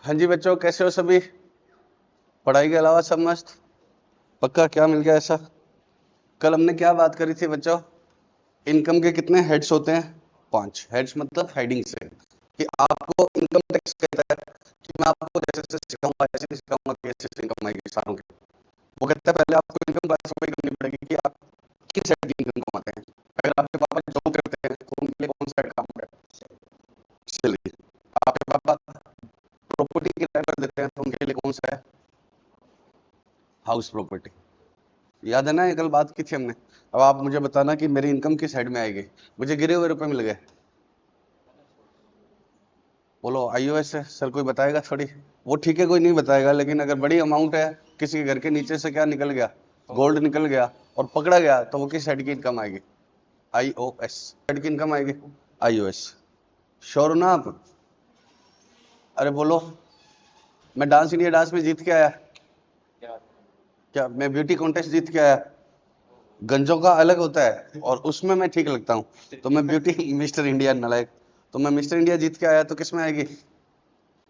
हाँ जी बच्चों, कैसे हो सभी? पढ़ाई के अलावा सब मस्त? पक्का? क्या मिल गया ऐसा? कल हमने क्या बात करी थी बच्चों? इनकम के कितने हेड्स होते हैं? 5 हेड्स, मतलब हेडिंग से कि आपको इनकम टैक्स कहता है कि मैं आपको जैसे जैसे सिखाऊंगा ऐसे नहीं सिखाऊंगा कि ऐसे ऐसे इनकम आएगी सारों की। वो कहता है पहले आपको इनकम क्लासिफाई करनी पड़ेगी कि आप किस हेड की इनकम कमाते हैं। अगर आपके पापा जॉब करते हैं तो उनके लिए कौन सा हेड काम है? सैलरी। आपके पापा प्रॉपर्टी किराए पर देते हैं तो उनके लिए कौन सा है? House property. याद है ना, ये कल बात की थी हमने। अब आप मुझे बताना कि मेरी इनकम किस साइड में आएगी। मुझे गिरे हुए रुपए मिल गए, बोलो आईओएस है सर, कोई बताएगा थोड़ी? वो ठीक है, कोई नहीं बताएगा, लेकिन अगर बड़ी अमाउंट है, किसी के घर के नीचे से क्या निकल गया, गोल्ड निकल गया और पकड़ा गया, तो वो किस साइड की इनकम आएगी? आईओएस साइड की इनकम आएगी। आईओएस। श्योर हो ना आप? अरे बोलो। मैं डांस इंडिया डांस में जीत के आया। क्या मैं ब्यूटी कॉन्टेस्ट जीत के आया? गंजों का अलग होता है और उसमें मैं ठीक लगता हूँ, तो मैं ब्यूटी मिस्टर इंडिया नालायक। तो मैं मिस्टर इंडिया जीत के आया तो किस में आएगी?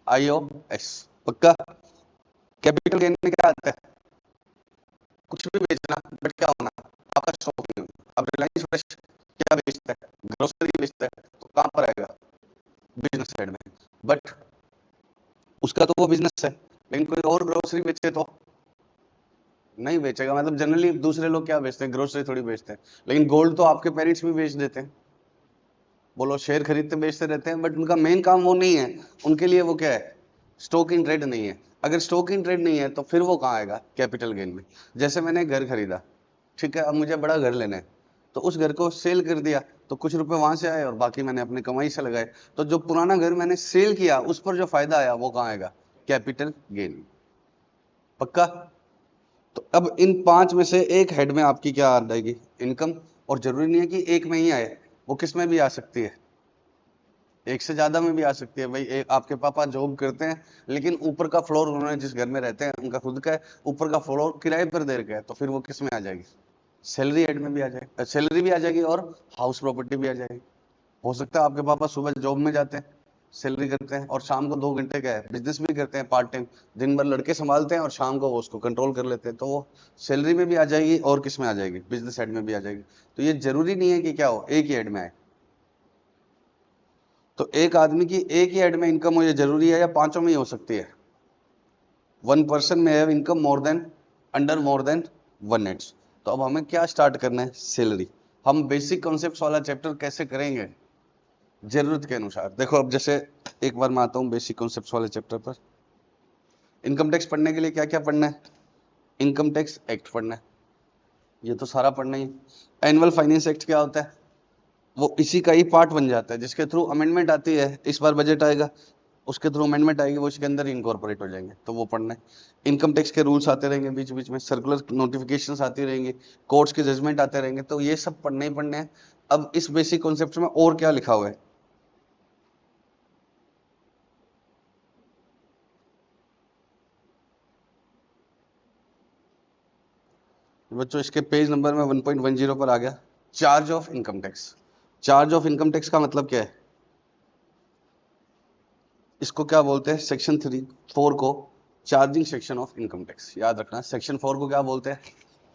आईओएस। पक्का? कैपिटल गेन में क्या आता है? कुछ भी बेचना, बट क्या होना? आपका शौक नहीं होना। अब रिलायंस फ्रेश क्या बेचता है? ग्रोसरी बेचता है, तो कहां पर आएगा? बिजनेस साइड में। बट उसका तो वो बिजनेस है, लेकिन कोई और ग्रोसरी बेचे तो नहीं बेचेगा। मतलब जनरली दूसरे लोग क्या बेचते हैं? ग्रोसरी थोड़ी बेचते हैं। लेकिन गोल्ड तो आपके पेरेंट्स भी बेच देते हैं। बोलो, शेयर खरीदते बेचते रहते हैं, बट उनका मेन काम वो नहीं है। उनके लिए वो क्या है? स्टॉक इन ट्रेड नहीं है। अगर स्टॉक इन ट्रेड नहीं है तो फिर वो कहाँ आएगा कैपिटल गेन में? जैसे मैंने घर खरीदा, ठीक है, अब मुझे बड़ा घर लेना है, तो उस घर को सेल कर दिया, तो कुछ रुपए वहां से आए और बाकी मैंने अपनी कमाई से लगाए। तो जो पुराना घर मैंने सेल किया उस पर जो फायदा आया वो कहाँ आएगा? Capital gain. पक्का? तो अब इन 5 में से एक हेड में आपकी क्या आ जाएगी? इनकम। और जरूरी नहीं है कि एक में ही आए, वो किस में भी आ सकती है, एक से ज्यादा में भी आ सकती है। भाई एक आपके पापा जॉब करते हैं, लेकिन ऊपर का फ्लोर उन्होंने जिस घर में रहते हैं उनका खुद का है, ऊपर का फ्लोर किराए पर दे रखा है, तो फिर वो किस में आ जाएगी? सैलरी हेड में भी आ जाएगी, सैलरी भी आ जाएगी और हाउस प्रॉपर्टी भी आ जाएगी। हो सकता है आपके पापा सुबह जॉब में जाते हैं, सैलरी करते हैं, और शाम को 2 घंटे का है बिजनेस भी करते हैं पार्ट टाइम। दिन भर लड़के संभालते हैं और शाम को वो उसको कंट्रोल कर लेते हैं, तो वो सैलरी में भी आ जाएगी और किस में आ जाएगी? बिजनेस हेड में भी आ जाएगी। तो ये जरूरी नहीं है कि क्या हो, एक ही हेड में आए। तो एक आदमी की एक ही हेड में इनकम हो, ये जरूरी है या पांचों में ही हो सकती है? 1 पर्सन में have income more than, under more than 1 heads. तो अब हमें क्या स्टार्ट करना है? सैलरी। हम बेसिक कॉन्सेप्ट वाला चैप्टर कैसे करेंगे? जरूरत के अनुसार। देखो अब जैसे एक बार मैं आता हूँ बेसिक कॉन्सेप्ट वाले चैप्टर पर। इनकम टैक्स पढ़ने के लिए क्या क्या पढ़ना है? इनकम टैक्स एक्ट पढ़ना है, ये तो सारा पढ़ना ही। एनुअल फाइनेंस एक्ट क्या होता है? वो इसी का ही पार्ट बन जाता है, जिसके थ्रू अमेंडमेंट आती है। इस बार बजट आएगा, उसके थ्रू अमेंडमेंट आएगी, वो इसके अंदर इनकॉर्पोरेट हो जाएंगे, तो वो पढ़ना है। इनकम टैक्स के रूल्स आते रहेंगे बीच बीच में, सर्कुलर नोटिफिकेशंस आती रहेंगी, कोर्ट्स के जजमेंट आते रहेंगे, तो ये सब पढ़ने ही पढ़ने हैं। अब इस बेसिक कॉन्सेप्ट में और क्या लिखा हुआ है? बच्चों इसके पेज नंबर में 1.10 पर आ गया, charge of income tax. Charge of income tax का मतलब क्या है? इसको क्या बोलते हैं? सेक्शन 4 को charging section of income tax. याद रखना, सेक्शन 4 को क्या बोलते हैं?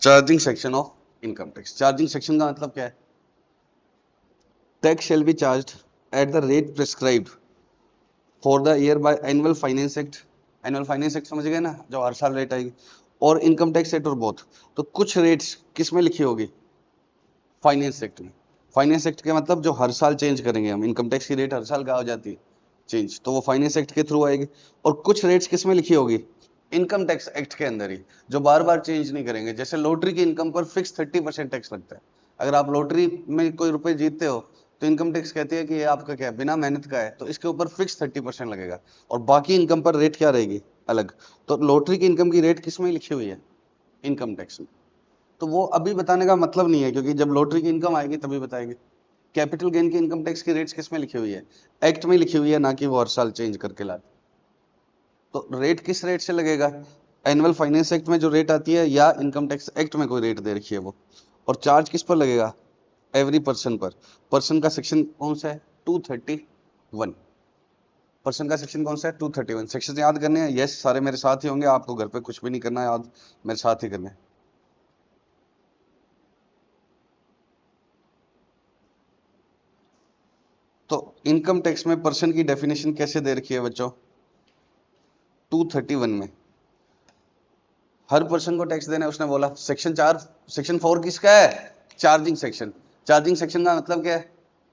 Charging section of income tax. Charging section का मतलब क्या है? Tax shall be charged at the rate prescribed for the year by annual finance act. Annual finance act समझ गए ना, जो हर साल रेट आएगी, और इनकम टैक्स एक्ट, और बोथ। तो कुछ रेट्स किस में लिखी होगी? फाइनेंस एक्ट में। फाइनेंस एक्ट के मतलब जो हर साल चेंज करेंगे हम, इनकम टैक्स की रेट हर साल क्या हो जाती है? चेंज, तो वो फाइनेंस एक्ट के थ्रू आएगी। और कुछ रेट्स किस में लिखी होगी? इनकम टैक्स एक्ट के अंदर ही, जो बार बार चेंज नहीं करेंगे। जैसे लॉटरी की इनकम पर फिक्स 30% टैक्स लगता है। अगर आप लॉटरी में कोई रुपए जीतते हो, तो इनकम टैक्स कहती है कि ये आपका क्या है, बिना मेहनत का है, तो इसके ऊपर फिक्स 30% लगेगा। और बाकी इनकम पर रेट क्या रहेगी? अलग। तो लॉटरी की इनकम की रेट किस में लिखी हुई है? इनकम टैक्स में। तो वो अभी बताने का मतलब नहीं है, क्योंकि जब लॉटरी की इनकम आएगी तभी बताएंगे। कैपिटल गेन की इनकम टैक्स की रेट्स किस में लिखी हुई है? एक्ट में लिखी हुई है, ना कि वो हर साल चेंज करके लाते। तो रेट किस रेट से लगेगा? एनुअल फाइनेंस एक्ट में जो रेट आती है, या इनकम टैक्स एक्ट में कोई रेट दे रखी है वो। और चार्ज किस पर लगेगा? एवरी पर्सन पर। पर्सन का सेक्शन कौन सा है? 231। पर्सन का सेक्शन कौन सा है? 231। सेक्शन याद करने हैं? यस, सारे मेरे साथ ही होंगे, आपको घर पे कुछ भी नहीं करना है, याद मेरे साथ ही करने हैं। तो इनकम टैक्स में पर्सन की डेफिनेशन कैसे दे रखी है बच्चों? 231 में हर पर्सन को टैक्स देना है, उसने बोला। सेक्शन 4, सेक्शन 4 किसका है? Charging section. चार्जिंग सेक्शन का मतलब क्या है?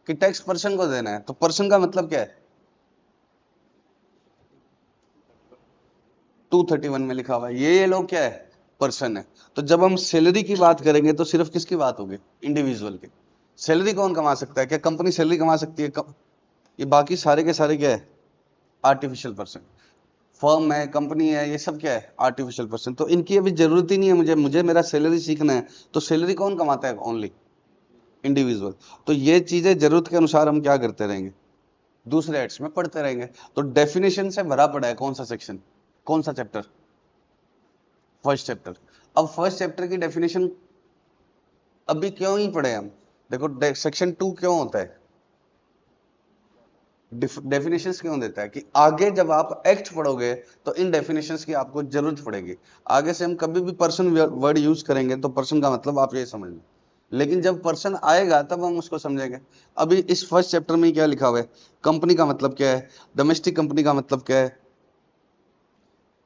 कि टैक्स पर्सन को देना है। तो पर्सन का मतलब क्या है? 231 में लिखा हुआ है, ये लोग क्या है? पर्सन है। तो जब हम सैलरी की बात करेंगे तो सिर्फ किसकी बात होगी? इंडिविजुअल की। सैलरी कौन कमा सकता है? क्या कंपनी सैलरी कमा सकती है? ये बाकी सारे के सारे क्या है? Artificial person. फर्म है, कंपनी है, ये सब क्या है? Artificial person. तो इनकी अभी जरूरत ही नहीं है मुझे, मेरा सैलरी सीखना है। तो सैलरी कौन कमाता है? Only individual. तो ये चीजें जरूरत के अनुसार हम क्या करते रहेंगे? दूसरे एड्स में पढ़ते रहेंगे। तो डेफिनेशन से भरा पड़ा है कौन सा सेक्शन, कौन सा चैप्टर? First chapter. अब फर्स्ट चैप्टर की डेफिनेशन अभी क्यों ही पढ़े हम? देखो सेक्शन 2 क्यों होता है? डेफिनेशंस क्यों देता है? कि आगे जब आप एक्ट पढ़ोगे तो इन डेफिनेशंस की आपको जरूरत पड़ेगी। आगे से हम कभी भी पर्सन वर्ड यूज करेंगे तो पर्सन का मतलब आप ये समझ लो, लेकिन जब पर्सन आएगा तब हम उसको समझेंगे। अभी इस फर्स्ट चैप्टर में क्या लिखा हुआ है? कंपनी का मतलब क्या है? डोमेस्टिक कंपनी का मतलब क्या है?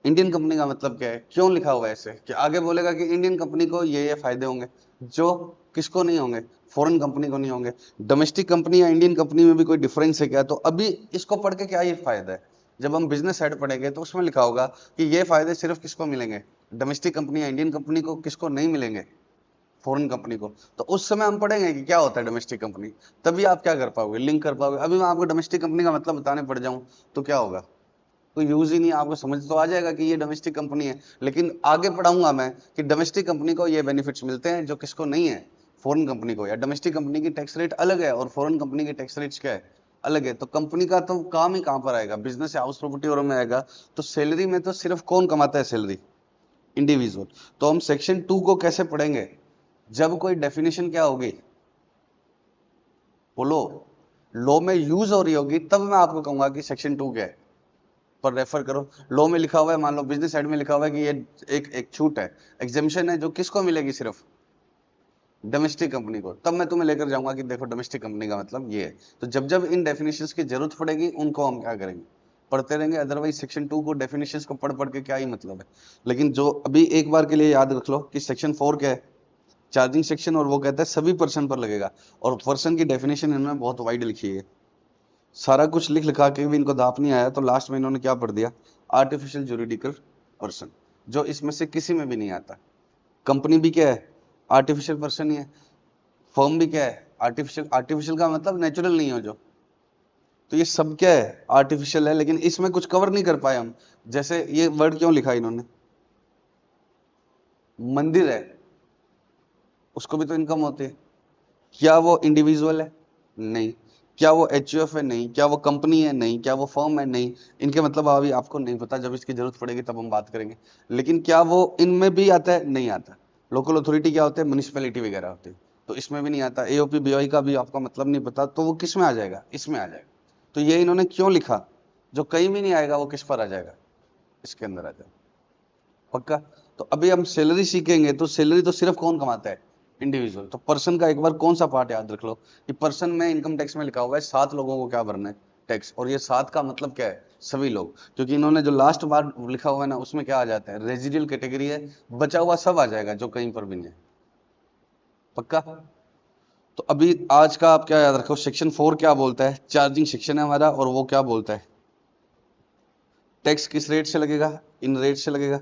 इंडियन कंपनी का मतलब क्या है? क्यों लिखा हुआ है ऐसे? कि आगे बोलेगा कि इंडियन कंपनी को ये फायदे होंगे जो किसको नहीं होंगे? फॉरेन कंपनी को नहीं होंगे। डोमेस्टिक कंपनी या इंडियन कंपनी में भी कोई डिफरेंस है क्या? तो अभी इसको पढ़ के क्या ये फायदा है? जब हम बिजनेस साइड पढ़ेंगे तो उसमें लिखा होगा कि ये फायदे सिर्फ किसको मिलेंगे? डोमेस्टिक कंपनी या इंडियन कंपनी को, किसको नहीं मिलेंगे? फॉरेन कंपनी को। तो उस समय हम पढ़ेंगे कि क्या होता है डोमेस्टिक कंपनी, तभी आप क्या कर पाओगे? लिंक कर पाओगे। अभी मैं आपको डोमेस्टिक कंपनी का मतलब बताने पड़ जाऊं तो क्या होगा? कोई यूज ही नहीं, आपको समझ तो आ जाएगा कि ये डोमेस्टिक कंपनी है, लेकिन आगे पढ़ाऊंगा मैं कि डोमेस्टिक कंपनी को ये बेनिफिट्स मिलते हैं जो किसको नहीं है? फॉरेन कंपनी को। या डोमेस्टिक कंपनी की टैक्स रेट अलग है और फॉरेन कंपनी की टैक्स रेट क्या है? अलग है। तो कंपनी का तो काम ही कहां पर आएगा? बिजनेस या हाउस प्रॉपर्टी और में आएगा। तो सैलरी में तो सिर्फ कौन कमाता है सैलरी? इंडिविजुअल। तो हम सेक्शन 2 को कैसे पढ़ेंगे? जब कोई डेफिनेशन क्या होगी, बोलो, लॉ में यूज हो रही होगी, तब मैं आपको कहूंगा कि सेक्शन 2 क्या है। पर रेफर करो, लॉ में लिखा हुआ है, मान लो बिजनेस साइड में लिखा हुआ है कि ये एक छूट है, एग्जामिशन है, जो किसको मिलेगी? सिर्फ डोमेस्टिक कंपनी को। तब मैं तुम्हें लेकर जाऊंगा कि देखो डोमेस्टिक कंपनी का मतलब ये है। तो जब जब इन डेफिनेशंस की जरूरत पड़ेगी उनको हम क्या करेंगे? पढ़ते रहेंगे। अदरवाइज सेक्शन 2 को डेफिनेशंस को पढ़ पढ़ के क्या ही मतलब है? लेकिन जो अभी एक बार के लिए याद रख लो कि सेक्शन 4 क्या है? Charging section. और वो कहता है सभी पर्सन पर लगेगा। और पर्सन की डेफिनेशन इन्होंने बहुत वाइड लिखी है। सारा कुछ लिख लिखा के भी इनको दाप नहीं आया, तो लास्ट में इन्होंने क्या पढ़ दिया? आर्टिफिशियल जुरिडिकल पर्सन, जो इसमें से किसी में भी नहीं आता। कंपनी भी क्या है? आर्टिफिशियल पर्सन ही है। फर्म भी क्या है? आर्टिफिशियल। आर्टिफिशियल का मतलब नेचुरल नहीं हो जो। तो ये सब क्या है? आर्टिफिशियल है। लेकिन इसमें कुछ कवर नहीं कर पाए हम। जैसे ये वर्ड क्यों लिखा इन्होंने? मंदिर है, उसको भी तो इनकम होती है। क्या वो इंडिविजुअल है? नहीं। क्या वो एचयूएफ है? नहीं। क्या वो कंपनी है? नहीं। क्या वो फर्म है? नहीं। इनके मतलब अभी आपको नहीं पता, जब इसकी जरूरत पड़ेगी तब हम बात करेंगे। लेकिन क्या वो इनमें भी आता है? नहीं आता। लोकल अथॉरिटी क्या होते हैं? म्यूनिसिपैलिटी वगैरह होती है, तो इसमें भी नहीं आता। एओपी बीओई का भी आपको मतलब नहीं पता, तो वो किस में आ जाएगा? इसमें आ जाएगा। तो ये इन्होंने क्यों लिखा? जो कहीं भी नहीं आएगा वो किस पर आ जाएगा? इसके अंदर आ जाएगा। पक्का? तो अभी हम सैलरी सीखेंगे, तो सैलरी तो सिर्फ कौन कमाता है? इंडिविजुअल। तो पर्सन का एक बार कौन सा पार्ट याद रख लो कि पर्सन में इनकम टैक्स में लिखा हुआ है 7 लोगों को क्या भरना है? टैक्स। और ये 7 का मतलब क्या है? सभी लोग। क्योंकि इन्होंने जो लास्ट बार लिखा हुआ है ना, उसमें क्या आ जाता है? रेजिडियल कैटेगरी है, बचा हुआ सब आ जाएगा जो कहीं पर भी नहीं है। पक्का? तो अभी आज का आप क्या याद रखो, सेक्शन 4 क्या बोलता है? चार्जिंग सेक्शन है हमारा, और वो क्या बोलता है? टैक्स किस रेट से लगेगा? इन रेट से लगेगा,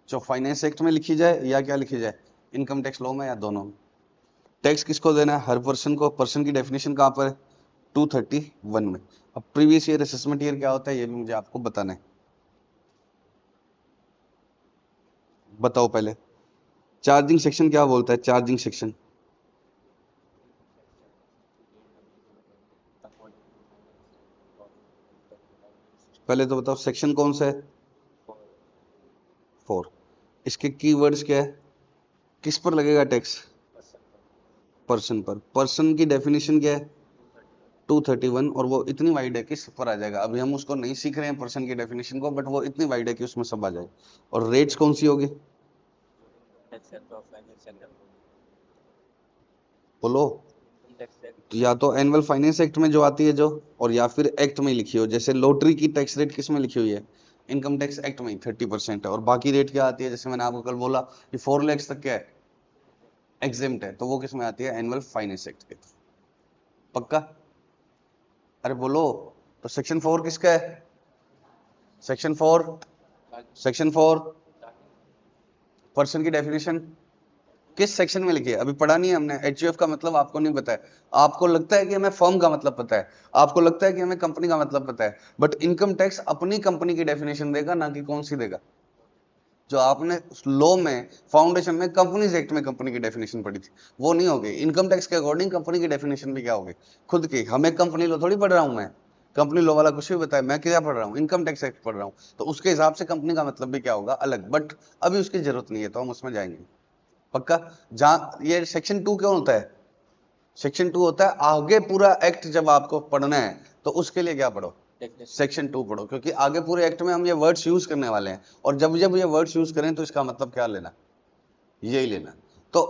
जो फाइनेंस एक्ट में लिखी जाए या क्या लिखी जाए, इनकम टैक्स लॉ में, या दोनों में। टैक्स किसको देना है? हर पर्सन को। पर्सन की डेफिनेशन कहां पर है? 231 में। अब प्रीवियस ईयर असेसमेंट ईयर क्या होता है ये भी मुझे आपको बताना है। बताओ पहले, चार्जिंग सेक्शन क्या बोलता है? चार्जिंग सेक्शन पहले तो बताओ, सेक्शन कौन सा है? 4। इसके कीवर्ड्स क्या है? किस पर लगेगा टैक्स? पर्सन पर। पर्सन की डेफिनेशन क्या है? 231, और वो इतनी वाइड है कि सब पर आ जाएगा। अभी हम उसको नहीं सीख रहे हैं पर्सन की डेफिनेशन को, बट वो इतनी वाइड है कि उसमें सब आ जाएगा। और रेट्स कौन सी होगी बोलो? तो या तो एनुअल फाइनेंस एक्ट में जो आती है जो, और या फिर एक्ट में लिखी हो, जैसे लॉटरी की टैक्स रेट किस में लिखी हुई है? इनकम टैक्स एक्ट में 30% है। और बाकी रेट क्या आती है? जैसे मैंने आपको कल बोला कि 4 लाख तक क्या है, एग्जेम्प्ट है, तो वो किस में आती है? एनुअल फाइनेंस एक्ट के। पक्का? अरे बोलो। तो सेक्शन 4 किसका है? सेक्शन 4, सेक्शन 4 पर्सन की डेफिनेशन किस सेक्शन में लिखी है? अभी पढ़ा नहीं है हमने। एचयूएफ का मतलब आपको नहीं पता है। आपको लगता है कि हमें फर्म का मतलब पता है, आपको लगता है कि हमें कंपनी का मतलब पता है, बट इनकम टैक्स अपनी कंपनी की डेफिनेशन देगा, ना कि कौन सी देगा। जो आपने लॉ में, फाउंडेशन में, कंपनीज एक्ट में कंपनी की डेफिनेशन पढ़ी थी, वो नहीं होगी। इनकम टैक्स के अकॉर्डिंग कंपनी की डेफिनेशन भी क्या होगी? खुद की। हमें कंपनी लॉ थोड़ी पढ़ रहा हूं मैं, कंपनी लॉ वाला कुछ भी बताए, मैं क्या पढ़ रहा हूँ? इनकम टैक्स एक्ट पढ़ रहा हूँ। तो उसके हिसाब से कंपनी का मतलब भी क्या होगा? अलग। बट अभी उसकी जरूरत नहीं है, तो हम उसमें जाएंगे। पक्का? जहां ये सेक्शन 2 क्यों होता है? सेक्शन 2 होता है आगे पूरा एक्ट जब आपको पढ़ना है तो उसके लिए क्या पढ़ो? सेक्शन 2 पढ़ो, क्योंकि आगे पूरे एक्ट में हम ये वर्ड्स यूज करने वाले हैं, और जब जब ये वर्ड्स यूज करें तो इसका मतलब क्या लेना? यही लेना। तो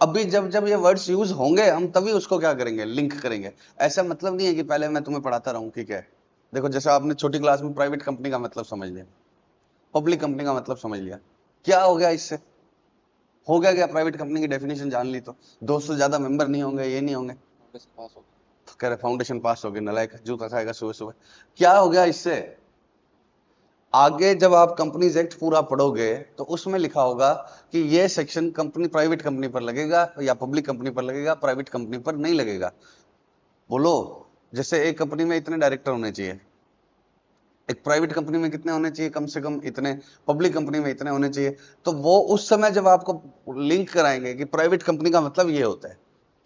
अभी जब जब ये वर्ड्स यूज होंगे हम तभी उसको क्या करेंगे? लिंक करेंगे। ऐसा मतलब नहीं है कि पहले मैं तुम्हें पढ़ाता रहूं कि क्या है। देखो, जैसे आपने छोटी क्लास में प्राइवेट कंपनी का मतलब समझ लिया, पब्लिक कंपनी का मतलब समझ लिया, क्या हो गया इससे? हो गया क्या? प्राइवेट कंपनी की डेफिनेशन जान ली तो 200 से ज्यादा मेंबर नहीं होंगे, ये नहीं होंगे। कह रहे फाउंडेशन पास हो गए, नलायक जूता खाएगा सुबह सुबह। क्या हो गया इससे? आगे जब आप कंपनीज एक्ट पूरा पढ़ोगे तो उसमें लिखा होगा कि ये सेक्शन कंपनी, प्राइवेट कंपनी पर लगेगा या पब्लिक कंपनी पर लगेगा, प्राइवेट कंपनी पर नहीं लगेगा। बोलो। जैसे एक कंपनी में इतने डायरेक्टर होने चाहिए, एक प्राइवेट कंपनी में कितने होने चाहिए? कम से कम इतने। पब्लिक कंपनी में इतने होने चाहिए। तो वो उस समय जब आपको लिंक कराएंगे कि प्राइवेट कंपनी का मतलब ये होता है,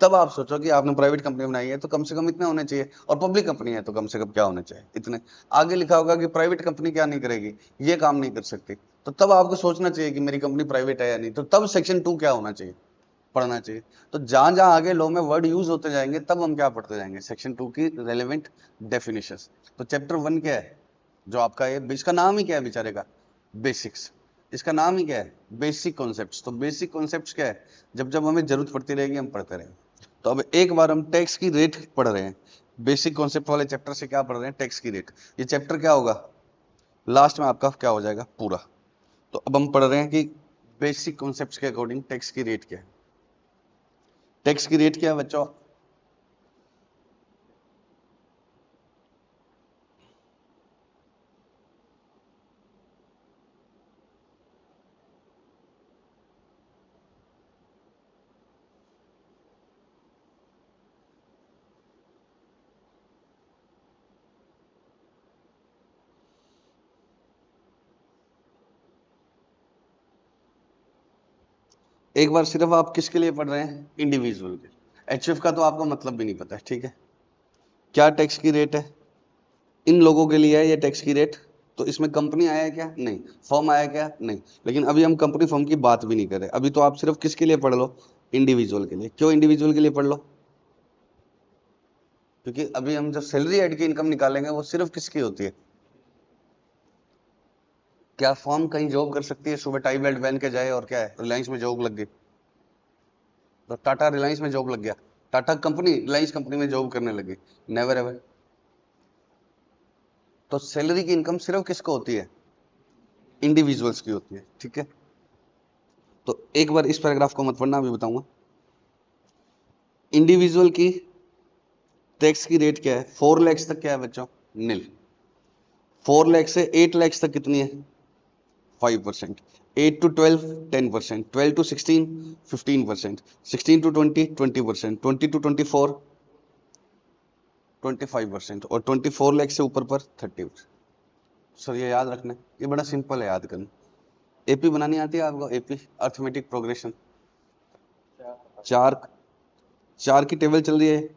तब आप सोचो कि आपने प्राइवेट कंपनी बनाई है तो कम से कम इतने होने चाहिए, और पब्लिक कंपनी है तो कम से कम क्या होने चाहिए? इतने। आगे लिखा होगा कि प्राइवेट कंपनी क्या नहीं करेगी, ये काम नहीं कर सकती, तो तब आपको सोचना चाहिए कि मेरी कंपनी प्राइवेट है या नहीं, तो तब सेक्शन 2 क्या होना चाहिए? पढ़ना चाहिए। तो जहां जहां आगे लॉ में वर्ड यूज होते जाएंगे तब हम क्या पढ़ते जाएंगे? सेक्शन 2 की रेलेवेंट डेफिनेशंस। तो चैप्टर 1 क्या है? जो आपका ये, इसका नाम ही क्या है बेचारे का? बेसिक्स। इसका नाम ही क्या है? Basic concepts. तो बेसिक कॉन्सेप्ट्स क्या है? जब जब हमें जरूरत पड़ती रहेगी हम पढ़ते रहेंगे। तो अब एक बार हम टैक्स की रेट पढ़ रहे हैं, बेसिक कॉन्सेप्ट वाले चैप्टर से क्या पढ़ रहे हैं? टैक्स की रेट। ये चैप्टर क्या होगा? लास्ट में आपका क्या हो जाएगा? पूरा। तो अब हम पढ़ रहे हैं कि बेसिक कॉन्सेप्ट्स के अकॉर्डिंग टैक्स की रेट क्या है। टैक्स की रेट क्या है बच्चों? एक बार सिर्फ आप किसके लिए पढ़ रहे हैं? इंडिविजुअल के। एचएफ का तो आपको मतलब भी नहीं पता है, ठीक है। क्या टैक्स की रेट है? इन लोगों के लिए है ये टैक्स की रेट। तो इसमें कंपनी आया है क्या? नहीं। फर्म आया क्या? नहीं। लेकिन अभी हम कंपनी फर्म की बात भी नहीं कर रहे, अभी तो आप सिर्फ किसके लिए पढ़ लो? इंडिविजुअल के लिए। क्यों इंडिविजुअल के लिए पढ़ लो? क्योंकि अभी हम जब सैलरी एड की इनकम निकालेंगे वो सिर्फ किसकी होती है? क्या फर्म कहीं जॉब कर सकती है? सुबह टाई बेल्ट पहन के जाए और क्या है, रिलायंस में जॉब लग गई तो टाटा रिलायंस में जॉब लग गया, टाटा कंपनी रिलायंस कंपनी में जॉब करने लगी? Never ever. तो सैलरी की इनकम सिर्फ किसको होती है? इंडिविजुअल्स की होती है, ठीक है। तो एक बार इस पैराग्राफ को मत पढ़ना, अभी बताऊंगा। इंडिविजुअल की टैक्स की रेट क्या है? 4 लाख तक क्या है बच्चों? नील। 4 लाख से 8 लाख तक कितनी है? 5%। 8 to 12 10%, 12 to 16 15%, 16 to 20 20%, 20 to 24 25%, और 24 लाख से ऊपर पर 30%। सर ये याद रखना है, ये बड़ा सिंपल है याद करना। एपी बनानी आती है आपको? AP arithmetic progression. चार, चार की टेबल चल रही है।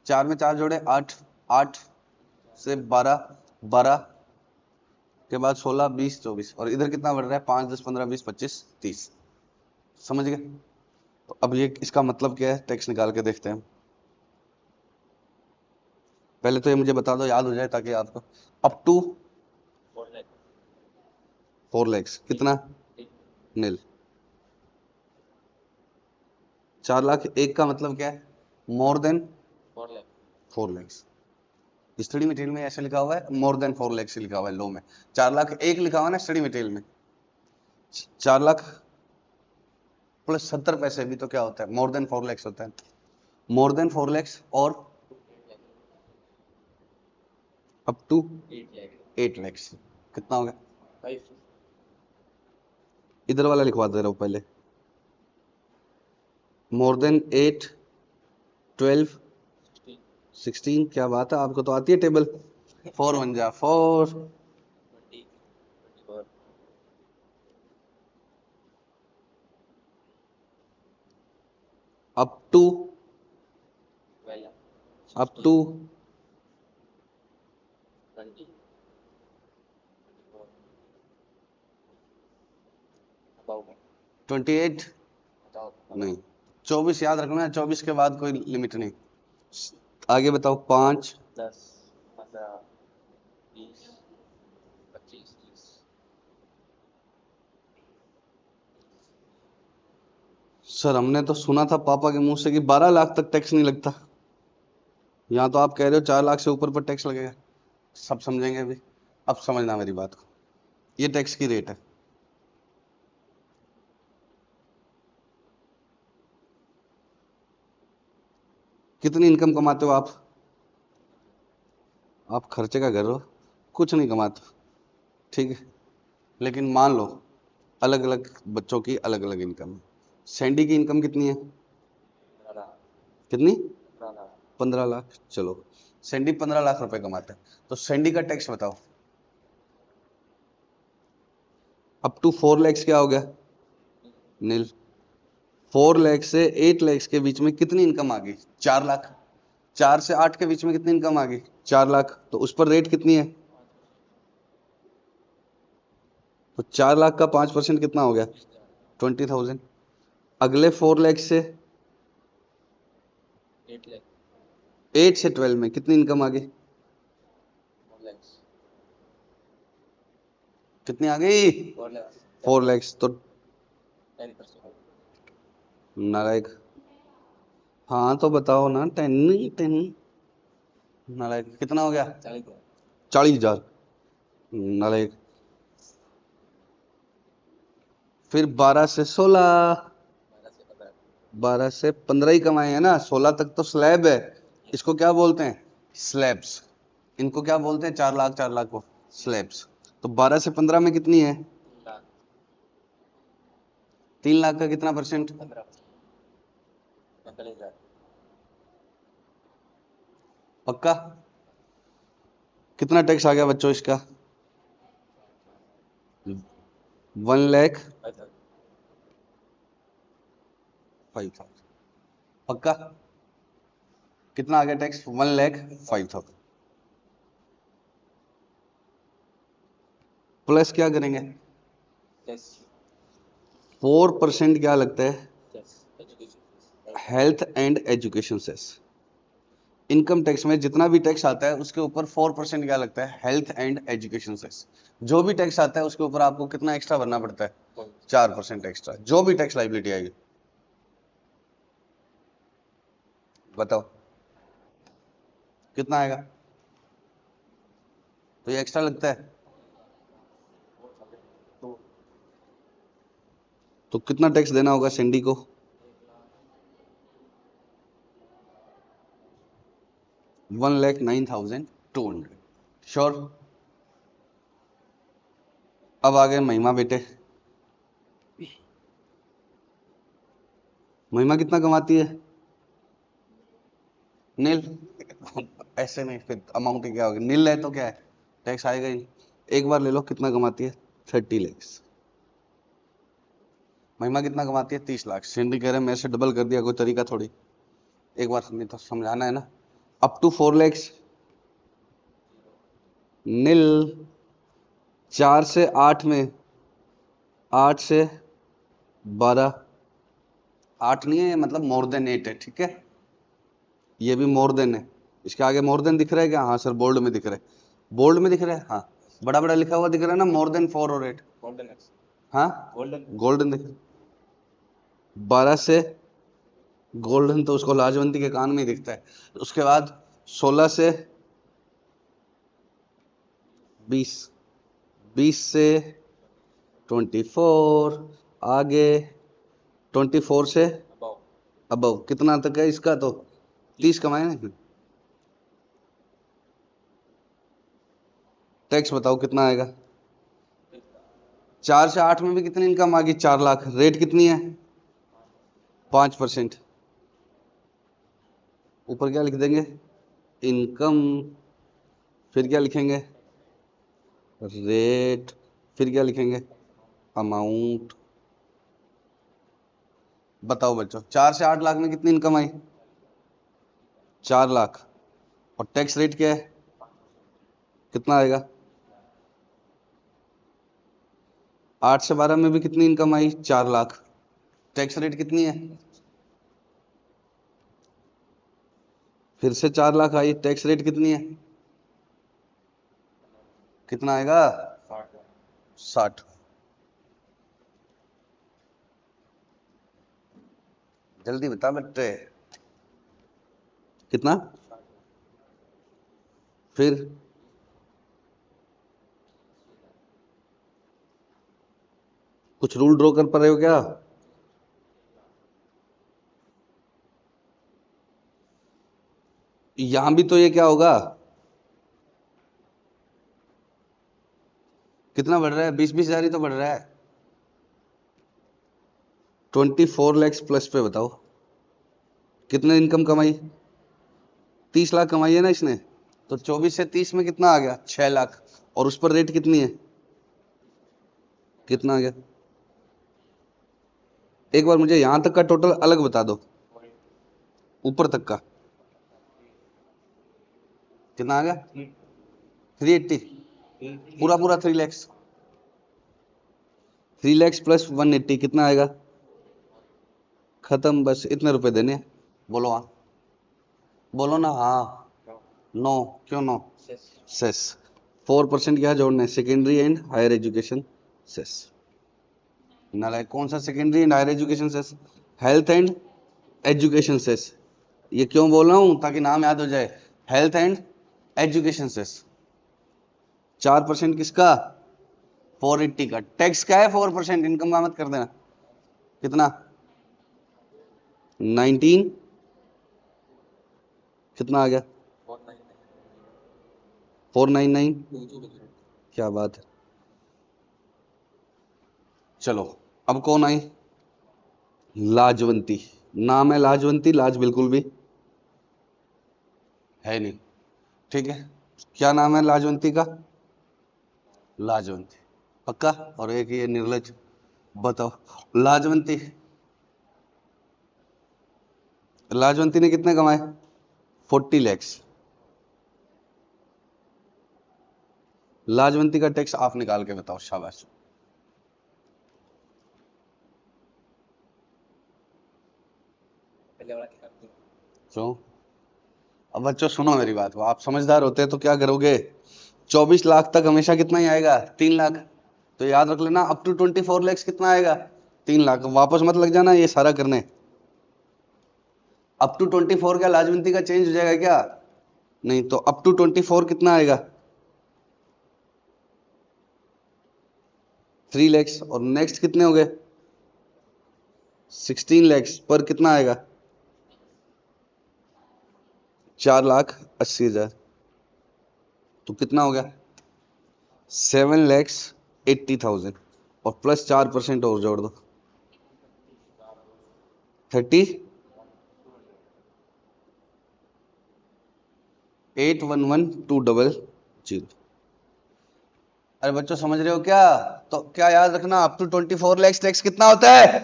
4 में 4 जोड़े 8, 8 से 12, 12 के बाद 16 20 24, और इधर कितना बढ़ रहा है? 5 10 15 20 25 30। समझ गए? तो अब ये इसका मतलब क्या है? टैक्स निकाल के देखते हैं। पहले तो ये मुझे बता दो, याद हो जाए ताकि आपको। अप टू 4 lakhs कितना? नील। 4 लाख एक का मतलब क्या है? मोर देन 4 lakhs। स्टडी मटेरियल में ऐसे लिखा हुआ है, मोर देन 4 lakhs लिखा हुआ है लो में। 4 लाख एक लिखा हुआ है ना स्टडी मटेरियल में। 4 लाख प्लस 70 पैसे भी तो क्या होता है? मोर देन 4 lakhs होता है। मोर देन 4 lakhs और अप टू 8 lakhs कितना हो गया? इधर वाला लिखवा दे रहा हूं पहले। मोर देन 8, 12, 16। क्या बात है, आपको तो आती है टेबल। 4 1 जा 4, अप टू 28। नहीं, 24 याद रखना है, 24 के बाद कोई लिमिट नहीं। आगे बताओ। 5, सर हमने तो सुना था पापा के मुंह से कि 12 लाख तक टैक्स नहीं लगता। यहाँ तो आप कह रहे हो 4 लाख से ऊपर पर टैक्स लगेगा। सब समझेंगे अभी। अब समझना मेरी बात को, ये टैक्स की रेट है। कितनी इनकम कमाते हो आप? आप खर्चे का कर रहे हो, कुछ नहीं कमाते, ठीक है। लेकिन मान लो अलग अलग बच्चों की अलग अलग इनकम है। सैंडी की इनकम कितनी है? कितनी? 15 लाख। चलो, सैंडी 15 लाख रुपए कमाता है, तो सैंडी का टैक्स बताओ। अप टू 4 lakhs क्या हो गया? नील। 4 lakhs से 8 lakhs के बीच में कितनी इनकम आ गई? 4 लाख। 4 से 8 के बीच में कितनी इनकम आ गई? 4 लाख। तो उस पर रेट कितनी है? तो 4 लाख का 5% कितना हो गया? 20,000। अगले 4 lakhs से 8 से 12 में कितनी इनकम आ गई? कितनी आ गई? 4 lakhs। तो नालायक। हाँ तो बताओ ना। 10 नालायक कितना हो गया? 40,000। नालायक। फिर 12 से 16, 12 से 15 ही कमाए हैं ना, 16 तक तो स्लैब है। इसको क्या बोलते हैं? स्लैब्स। इनको क्या बोलते हैं? 4 लाख 4 लाख को स्लैब्स। तो 12 से 15 में कितनी है? 3 लाख का कितना परसेंट? पक्का? कितना टैक्स आ गया बच्चों इसका? 1,05,000। पक्का? कितना आ गया टैक्स? 1,05,000। प्लस क्या करेंगे? 4% क्या लगता है? Health and education cess. Income tax में जितना भी टैक्स आता है उसके ऊपर 4% क्या लगता है? Health and education cess. जो भी टैक्स आता है उसके ऊपर आपको कितना एक्स्ट्रा भरना पड़ता है? 4% एक्स्ट्रा, जो भी टैक्स लाइबिलिटी आएगी। बताओ कितना आएगा? तो ये एक्स्ट्रा लगता है। तो कितना टैक्स देना होगा सेंडी को? 1,09,200। श्योर? अब आ गए महिमा बेटे। महिमा कितना कमाती है? नील। ऐसे नहीं, फिर अमाउंट क्या होगी? नील है तो क्या है, टैक्स आएगा ही। एक बार ले लो कितना कमाती है? 30 lakhs। महिमा कितना कमाती है? 30 लाख। सेंडी कह रहे मेरे से डबल कर दिया, कोई तरीका थोड़ी। एक बार नहीं तो समझाना है ना। अप टू 4 lakhs नील। 4 से 8 में, 8 से 12, 8 नहीं है मतलब मोर देन 8 है, ठीक है। ये भी मोर देन है, इसके आगे मोर देन दिख रहा है क्या? हाँ सर बोल्ड में दिख रहा है, बोल्ड में दिख रहा है, हाँ बड़ा बड़ा लिखा हुआ दिख रहा है ना, मोर देन 4 और 8। हाँ गोल्डन दिख रहा है। 12 से गोल्डन तो उसको लाजवंती के कान में ही दिखता है। उसके बाद 16 से 20, 20 से 24, आगे 24 से अबव कितना तक है इसका? तो 30 कमाए ना। टैक्स बताओ कितना आएगा? 4 से 8 में भी कितनी इनकम आ गई? 4 लाख। रेट कितनी है? 5%। ऊपर क्या लिख देंगे? इनकम। फिर क्या लिखेंगे? रेट। फिर क्या लिखेंगे? अमाउंट। बताओ बच्चों 4 से 8 लाख में कितनी इनकम आई? 4 लाख। और टैक्स रेट क्या है? कितना आएगा? 8 से 12 में भी कितनी इनकम आई? 4 लाख। टैक्स रेट कितनी है? फिर से 4 लाख आई, टैक्स रेट कितनी है? कितना आएगा? 60। जल्दी बता बेटे। कितना? फिर कुछ रूल ड्रॉ कर पा रहे हो क्या? यहां भी तो ये क्या होगा? कितना बढ़ रहा है? 20-20 हजार ही तो बढ़ रहा है। 24 लैक्स प्लस पे बताओ कितने इनकम कमाई? 30 लाख कमाई है ना इसने, तो 24 से 30 में कितना आ गया? 6 लाख। और उस पर रेट कितनी है? कितना आ गया? एक बार मुझे यहां तक का टोटल अलग बता दो, ऊपर तक का कितना आ गया? 380। पूरा पूरा 3 लैक्स। 3 लैक्स प्लस 180 कितना आएगा? खत्म, बस इतने रुपए देने हैं। बोलो हाँ। बोलो ना हाँ। नो। क्यों नो? सेस। 4% क्या जोड़ना है? Secondary and higher education cess. नालायक, कौन सा secondary and higher education cess? Health and education cess. ये क्यों बोल रहा हूं? ताकि नाम याद हो जाए। Health and education cess. 4% किसका? 480 का। टैक्स क्या है? 4%। इनकम का मत कर देना। कितना? 19। कितना आ गया? 499। क्या बात है। चलो अब कौन आई? लाजवंती। नाम है लाजवंती, लाज बिल्कुल भी है नहीं। ठीक है, क्या नाम है लाजवंती का? लाजवंती। पक्का? और एक ये निर्लज। बताओ लाजवंती। लाजवंती ने कितने कमाए? 40 लैक्स। लाजवंती का टैक्स आप निकाल के बताओ। शाबाश। क्यों? अब बच्चों सुनो मेरी बात को, आप समझदार होते हैं तो क्या करोगे? 24 लाख तक हमेशा कितना ही आएगा? 3 लाख। तो याद रख लेना अप टू 24 लैक्स कितना आएगा? 3 लाख। वापस मत लग जाना ये सारा करने। अप टू 24 क्या लाजवंती का चेंज हो जाएगा क्या? नहीं, तो अप टू 24 कितना आएगा? 3 लैक्स। और नेक्स्ट कितने हो गए? 16 लैक्स पर कितना आएगा? 4,80,000। तो कितना हो गया? 7,80,000। और प्लस 4% और जोड़ दो, 38,11,200। अरे बच्चों समझ रहे हो क्या? तो क्या याद रखना, अप टू 24 लैक्स टैक्स कितना होता है?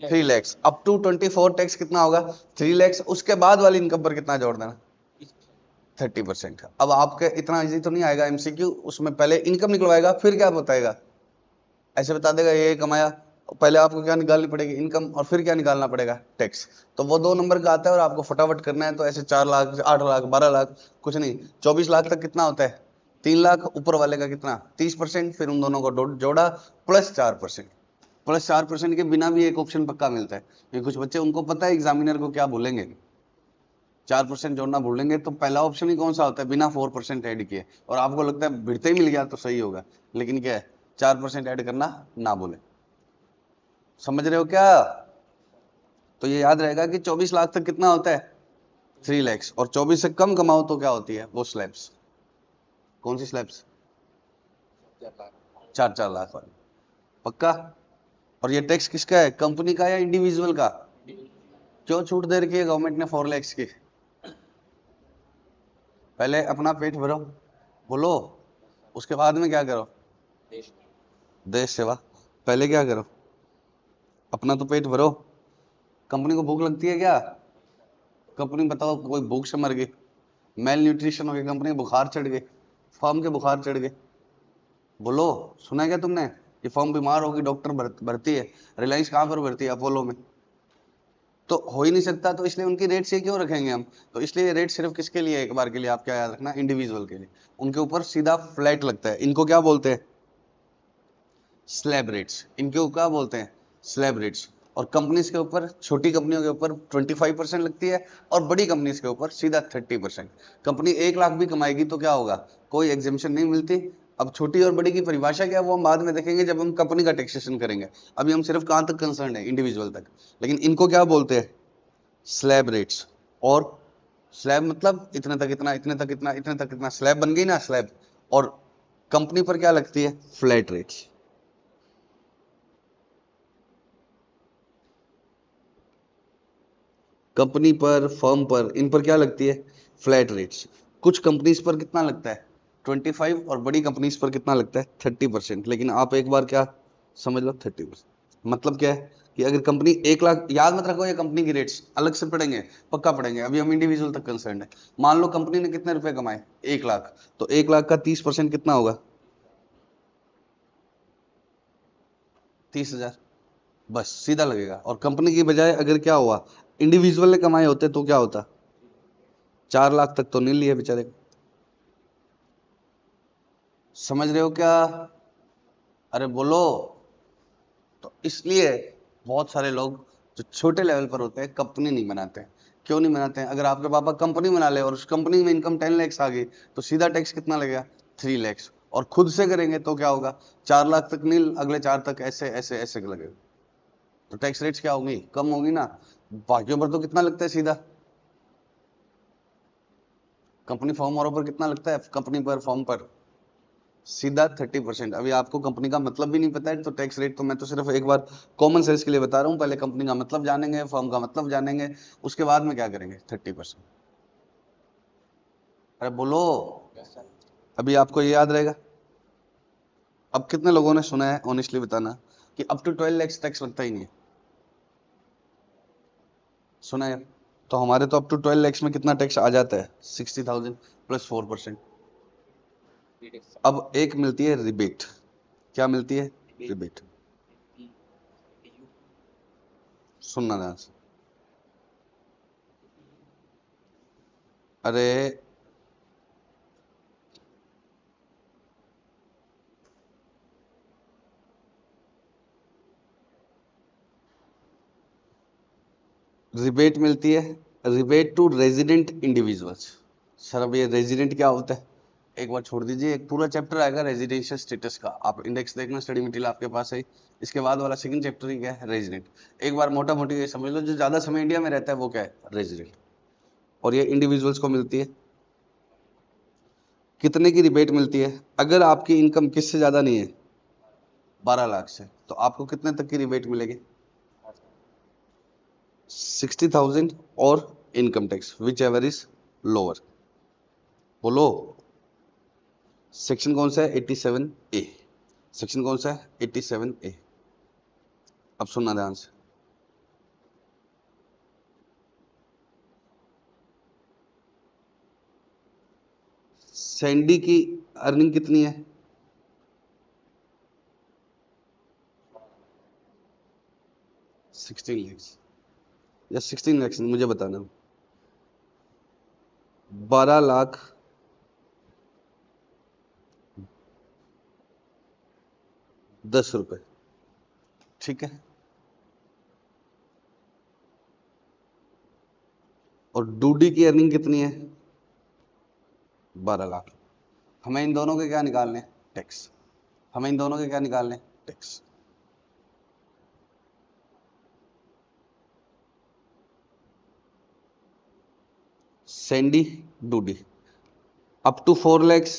3 लैक्स। अप टू 24 टैक्स कितना होगा? 3 लैक्स। उसके बाद वाली इनकम पर कितना जोड़ देना? 30%। अब आपके इतना इजी तो नहीं आएगा एमसीक्यू, उसमें पहले इनकम निकलवाएगा फिर क्या बताएगा? ऐसे बता देगा ये कमाया पहले आपको क्या निकालनी पड़ेगी, इनकम, और फिर क्या निकालना पड़ेगा, टैक्स। तो वो 2 नंबर का आता है और आपको फटाफट करना है, तो ऐसे 4 लाख, 8 लाख, 12 लाख, कुछ नहीं, 24 लाख तक कितना होता है, 3 लाख, ऊपर वाले का कितना, 30%, फिर उन दोनों को जोड़ा, +4%। +4% के बिना भी एक ऑप्शन पक्का मिलता है, क्योंकि कुछ बच्चे उनको पता है एग्जामिनर को क्या भूलेंगे, 4% जोड़ना भूलेंगे, तो पहला ऑप्शन ही कौन सा होता है, बिना 4% ऐड किए, और आपको लगता है भिड़ते ही मिल गया तो सही होगा, लेकिन क्या है, 4% ऐड करना ना भूले। समझ रहे हो क्या? तो ये याद रहेगा कि 24 लाख तक कितना होता है, 3 lakhs, और 24 से कम कमाओ तो क्या होती है, वो स्लैब्स। कौन सी स्लैब्स? 4-4 लाख वाली, पक्का? और ये टैक्स किसका है, कंपनी का या इंडिविजुअल का? क्यों छूट दे रखी है गवर्नमेंट ने 4 lakhs की? पहले अपना पेट भरो, बोलो, उसके बाद में क्या करो, देश सेवा। पहले क्या करो, अपना तो पेट भरो। कंपनी को भूख लगती है क्या? कंपनी बताओ, कोई भूख से मर गई, मेल न्यूट्रिशन हो गई, कंपनी बुखार चढ़ गई, फर्म के बुखार चढ़ गए, बोलो, सुना है क्या तुमने, ये फर्म बीमार होगी, डॉक्टर भर्ती है, रिलायंस कहाँ पर भर्ती है, अपोलो में, तो हो ही नहीं सकता, तो इसलिए उनकी रेट से क्यों रखेंगे हम, तो इसलिए रेट सिर्फ किसके लिए, एक बार के लिए आप क्या याद रखना, इंडिविजुअल के लिए, उनके ऊपर सीधा फ्लैट लगता है, इनको क्या बोलते हैं, स्लैब रेट्स, इनके क्या बोलते हैं, स्लैब रेट्स। और कंपनीज के ऊपर, छोटी कंपनियों के ऊपर 25% लगती है, और बड़ी कंपनीज के ऊपर सीधा 30%। कंपनी 1 लाख भी कमाएगी तो क्या होगा, कोई एग्जेम्पशन नहीं मिलती। अब छोटी और बड़ी की परिभाषा क्या है वो हम बाद में देखेंगे जब हम कंपनी का टैक्सेशन करेंगे, अभी हम सिर्फ कहां तक कंसर्न है, इंडिविजुअल तक। लेकिन इनको क्या बोलते हैं, स्लैब रेट्स। और स्लैब मतलब इतने तक इतना, इतने तक इतना, इतने तक इतना, स्लैब बन गई ना, स्लैब। और कंपनी पर क्या लगती है, फ्लैट रेट्स। कंपनी पर, फर्म पर, इन पर क्या लगती है, फ्लैट रेट्स। कुछ कंपनीज पर कितना लगता है, 25, और बड़ी कंपनीज पर कितना लगता है, 30%। लेकिन आप एक बार क्या समझ लो, 30%। मतलब क्या है कि अगर कंपनी 1 लाख, याद मत रखो ये कंपनी की रेट्स अलग से पढ़ेंगे, पक्का पढ़ेंगे, अभी हम इंडिविजुअल तक कंसर्न है। मान लो कंपनी ने कितने रुपए कमाए, 1 लाख, तो 1 लाख का 30% कितना होगा, 30,000, बस सीधा लगेगा। और कंपनी की बजाय अगर क्या हुआ, इंडिविजुअल ने कमाए होते तो क्या होता, 4 लाख तक तो नहीं लिए बेचारे। समझ रहे हो क्या? अरे बोलो। तो इसलिए बहुत सारे लोग जो छोटे लेवल पर होते हैं कंपनी नहीं बनाते हैं। क्यों नहीं बनाते हैं? अगर आपके पापा कंपनी बना ले और उस कंपनी में इनकम 10 lakhs आ गई, तो सीधा टैक्स कितना लगेगा, 3 lakhs। और खुद से करेंगे तो क्या होगा, 4 लाख तक नील, अगले 4 तक ऐसे ऐसे ऐसे लगेगा। तो टैक्स रेट्स क्या होगी, कम होगी ना। बाकियों पर तो कितना लगता है सीधा, कंपनी फॉर्म वालों पर कितना लगता है, कंपनी पर, फॉर्म पर सीधा 30%। अभी आपको कंपनी का मतलब भी नहीं पता है, तो टैक्स रेट तो मैं तो सिर्फ एक बार कॉमन सेंस के लिए बता रहा हूँ। पहले कंपनी का मतलब जानेंगे, फर्म का मतलब जानेंगे, उसके बाद में क्या करेंगे, 30%। अरे बोलो, अभी आपको ये याद रहेगा। अब कितने लोगों ने सुना है, ऑनेस्टली बताना, कि अप टू 12 lakhs टैक्स लगता ही नहीं है? सुना है? तो हमारे तो अप टू 12 lakhs में कितना टैक्स आ जाता है, 60,000 +4%। अब एक मिलती है रिबेट। क्या मिलती है, रिबेट। सुनना ध्यान से। अरे रिबेट मिलती है, rebate to resident individuals. Sir अब ये रेजिडेंट क्या होता है, एक बार छोड़ दीजिए, एक पूरा चैप्टर आएगा रेजिडेंशियल स्टेटस का, आप इंडेक्स देखना, स्टडी मटेरियल आपके पास है। इसके बाद वाला सेकंड चैप्टर ही क्या है, रेजिडेंट। एक बार मोटा मोटी ये समझ लो, जो ज्यादा समय इंडिया में रहता है वो क्या है, रेजिडेंट। और ये इंडिविजुअल्स को मिलती है। कितने की रिबेट मिलती है, अगर आपकी इनकम किससे ज्यादा नहीं है, 12 लाख से, तो आपको कितने तक की रिबेट मिलेगी, 60,000, और income tax which ever is lower. बोलो, सेक्शन कौन सा है, 87A। सेक्शन कौन सा है, 87A। अब सुनना ध्यान से। सैंडी की अर्निंग कितनी है, 16 lakhs या 16 lakhs मुझे बताना। 12 लाख 10 रुपए, ठीक है। और डूडी की अर्निंग कितनी है? 12 लाख। हमें इन दोनों के क्या निकालने? टैक्स। हमें इन दोनों के क्या निकालने? Tax. Sandy, Dudi up to 4 lakhs,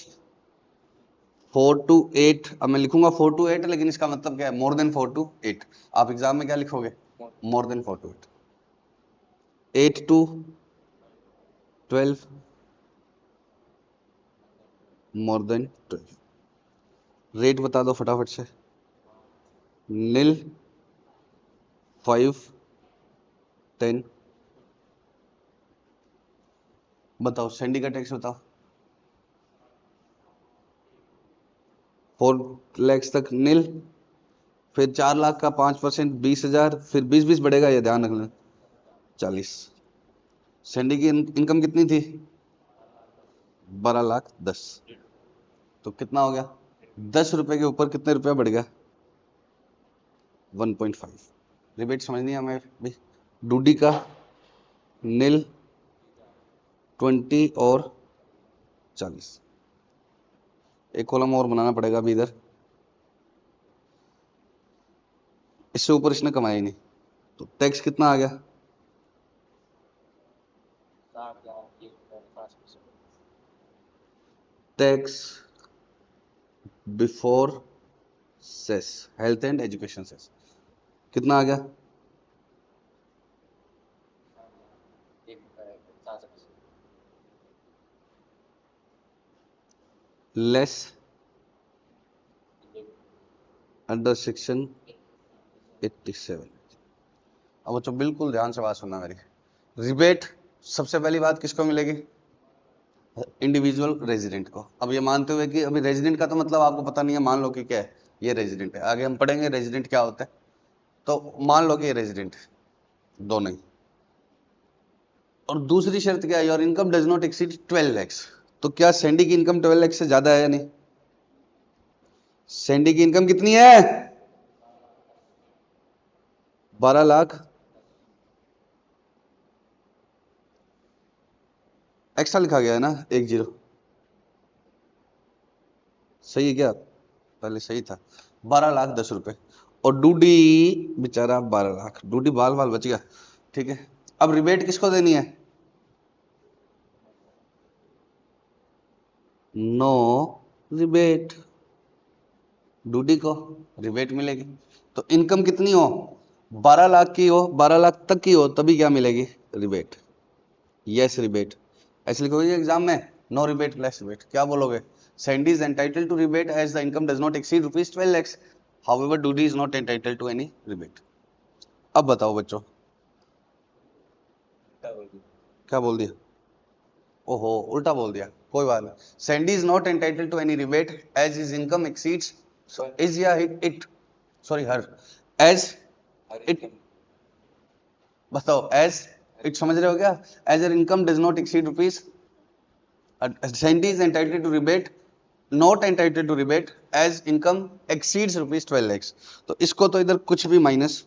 4 to 8। अब मैं लिखूंगा 4 to 8, लेकिन इसका मतलब क्या है? मोर देन 4 to 8। आप एग्जाम में क्या लिखोगे? मोर than 4 to 8। 8 to 12, more than 12। Rate बता दो फटाफट से। नील, 5, 10। बताओ सैंडी का टैक्स बताओ। 4 lakhs तक नील, फिर 4 लाख का 5%, 20,000, फिर 20 बढ़ेगा, ये ध्यान रखना, 40। सैंडी की इनकम कितनी थी? 12 लाख 10। तो कितना हो गया? 10 रुपए के ऊपर कितने रुपया बढ़ गया? 1.5। रिबेट समझनी है हमें भी। डूडी का नील, 20 और 40। एक कॉलम और बनाना पड़ेगा अभी इधर, इससे ऊपर इसने कमाया ही नहीं। तो टैक्स कितना आ गया? Tax before cess, health and education cess, कितना आ गया? Less under section 87। अब बच्चों बिल्कुल ध्यान से बात सुनना मेरी। रिबेट सबसे पहली बात किसको मिलेगी? इंडिविजुअल रेजिडेंट को। अब ये मानते हुए कि अभी रेजिडेंट का तो मतलब आपको पता नहीं है, मान लो कि क्या है, ये रेजिडेंट है। आगे हम पढ़ेंगे रेजिडेंट क्या होता है। तो मान लो कि ये रेजिडेंट है, दो नहीं। और दूसरी शर्त क्या है? Your income does not exceed 12 lakhs। तो क्या सैंडी की इनकम 12 lakhs से ज्यादा है या नहीं? सैंडी की इनकम कितनी है? 12 लाख। एक्स्ट्रा लिखा गया है ना, 10। सही है क्या? पहले सही था। 12 लाख 10 रुपए। और डूडी बेचारा 12 लाख, डूडी बाल बाल बच गया, ठीक है। अब रिबेट किसको देनी है? नो रिबेट, डूडी को रिबेट मिलेगी। तो इनकम कितनी हो? 12 लाख की हो, 12 लाख तक की हो, तभी क्या मिलेगी? रिबेट। Yes rebate. ऐसे लिखोगे एग्जाम में, नो रिबेट लेस रिबेट। क्या बोलोगे? Sandy is entitled to rebate as the income does not exceed rupees 12 lakhs। However Dudi is not entitled to any rebate. अब बताओ बच्चों, क्या बोल दिया? ओहो, उल्टा बोल दिया, कोई बात नहीं। Sandy is not entitled to any rebate as his income exceeds, is या it, sorry her, as it, बताओ एज इट, समझ रहे हो क्या? As her income does not exceed rupees, Sandy is entitled to rebate, not entitled to rebate as income exceeds rupees 12 lakhs। तो इसको तो इधर कुछ भी माइनस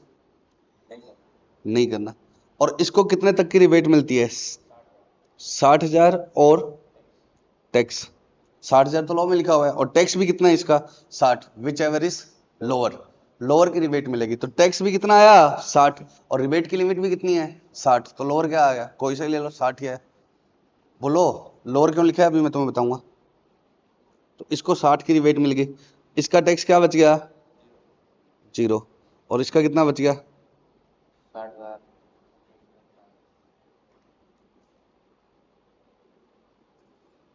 नहीं करना। और इसको कितने तक की रिबेट मिलती है? 60,000 और टैक्स। 60,000 तो लॉ में लिखा हुआ है, और टैक्स भी कितना है इसका? 60, which ever is lower, lower की रिबेट मिलेगी। तो टैक्स भी कितना आया? 60, और रिबेट की लिमिट भी कितनी है? 60। तो लोअर क्या आ गया? कोई सा ले लो, 60 ही है। बोलो लोअर क्यों लिखा है, अभी मैं तुम्हें बताऊंगा। तो इसको 60 की रिबेट मिल गई। इसका टैक्स क्या बच गया? 0। और इसका कितना बच गया?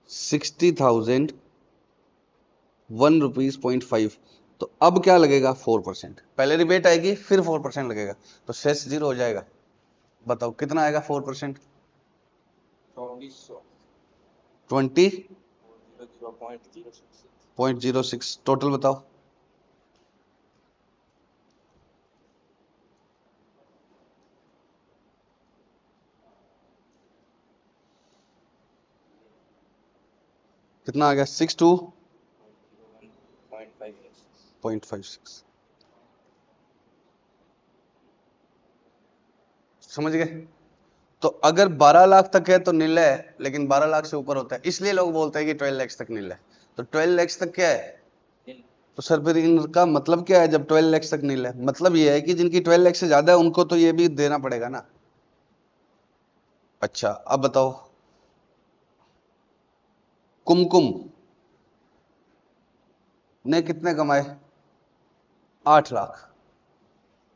60,000 ₹1.5। तो अब क्या लगेगा? 4%। पहले रिबेट आएगी, फिर 4% लगेगा, तो सेस 0 हो जाएगा। बताओ कितना आएगा 4%? 20.06। टोटल बताओ। कितना आ गया 62.56 समझ गए। तो अगर 12 लाख तक है तो नील है, लेकिन 12 लाख से ऊपर होता है इसलिए लोग बोलते हैं कि 12 लाख तक नील है। तो 12 लाख तक क्या है? तो सर फिर इनका मतलब क्या है जब 12 लाख तक नील है? मतलब ये है कि जिनकी 12 लाख से ज्यादा है उनको तो ये भी देना पड़ेगा ना। अच्छा अब बताओ, कुमकुम ने कितने कमाए? 8 लाख।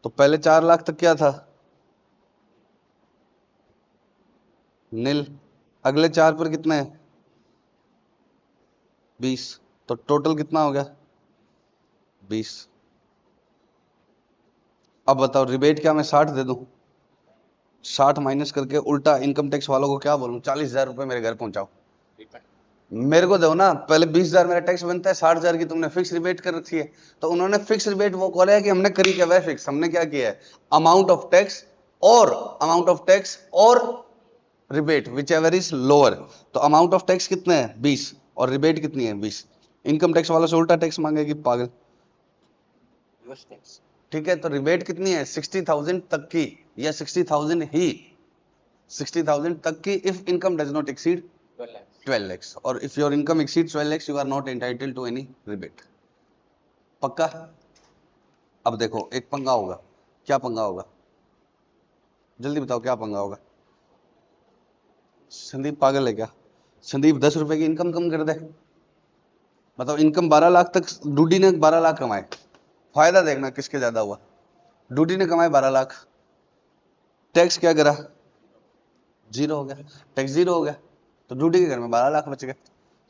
तो पहले 4 लाख तक क्या था? नील। अगले 4 पर कितने हैं? 20। तो टोटल कितना हो गया? 20। अब बताओ रिबेट क्या मैं 60 दे दूं? 60 माइनस करके उल्टा इनकम टैक्स वालों को क्या बोलूं? 40,000 रुपए मेरे घर पहुंचाओ। मेरे को दो ना, पहले 20,000 मेरा टैक्स बनता है, 60,000 की तुमने फिक्स रिबेट कर रखी है। तो उन्होंने फिक्स रिबेट वो खोला है कि हमने करी क्या? वह फिक्स हमने क्या किया है? अमाउंट ऑफ टैक्स और rebate which ever is lower. तो अमाउंट ऑफ टैक्स कितने हैं? 20। और रिबेट कितनी है? 20। इनकम टैक्स वालों से उल्टा टैक्स मांगेगी पागल। ठीक है, तो रिबेट कितनी है? 60,000 तक की, या 60,000 ही, 60,000 तक की if income does not exceed 12 lakhs, और if your income exceeds 12 lakhs you are not entitled to any rebate। पक्का? अब देखो एक पंगा होगा। क्या पंगा होगा? जल्दी बताओ क्या पंगा होगा। संदीप पागल है क्या? संदीप 10 रुपए की इनकम कम कर दे। बताओ इनकम 12 लाख तक, डूडी ने 12 लाख कमाए, फायदा देखना किसके ज्यादा हुआ। डूडी ने कमाए 12 लाख, टैक्स क्या करा? जीरो हो गया, टैक्स जीरो हो गया, तो डूडी के घर में 12 लाख बच गए।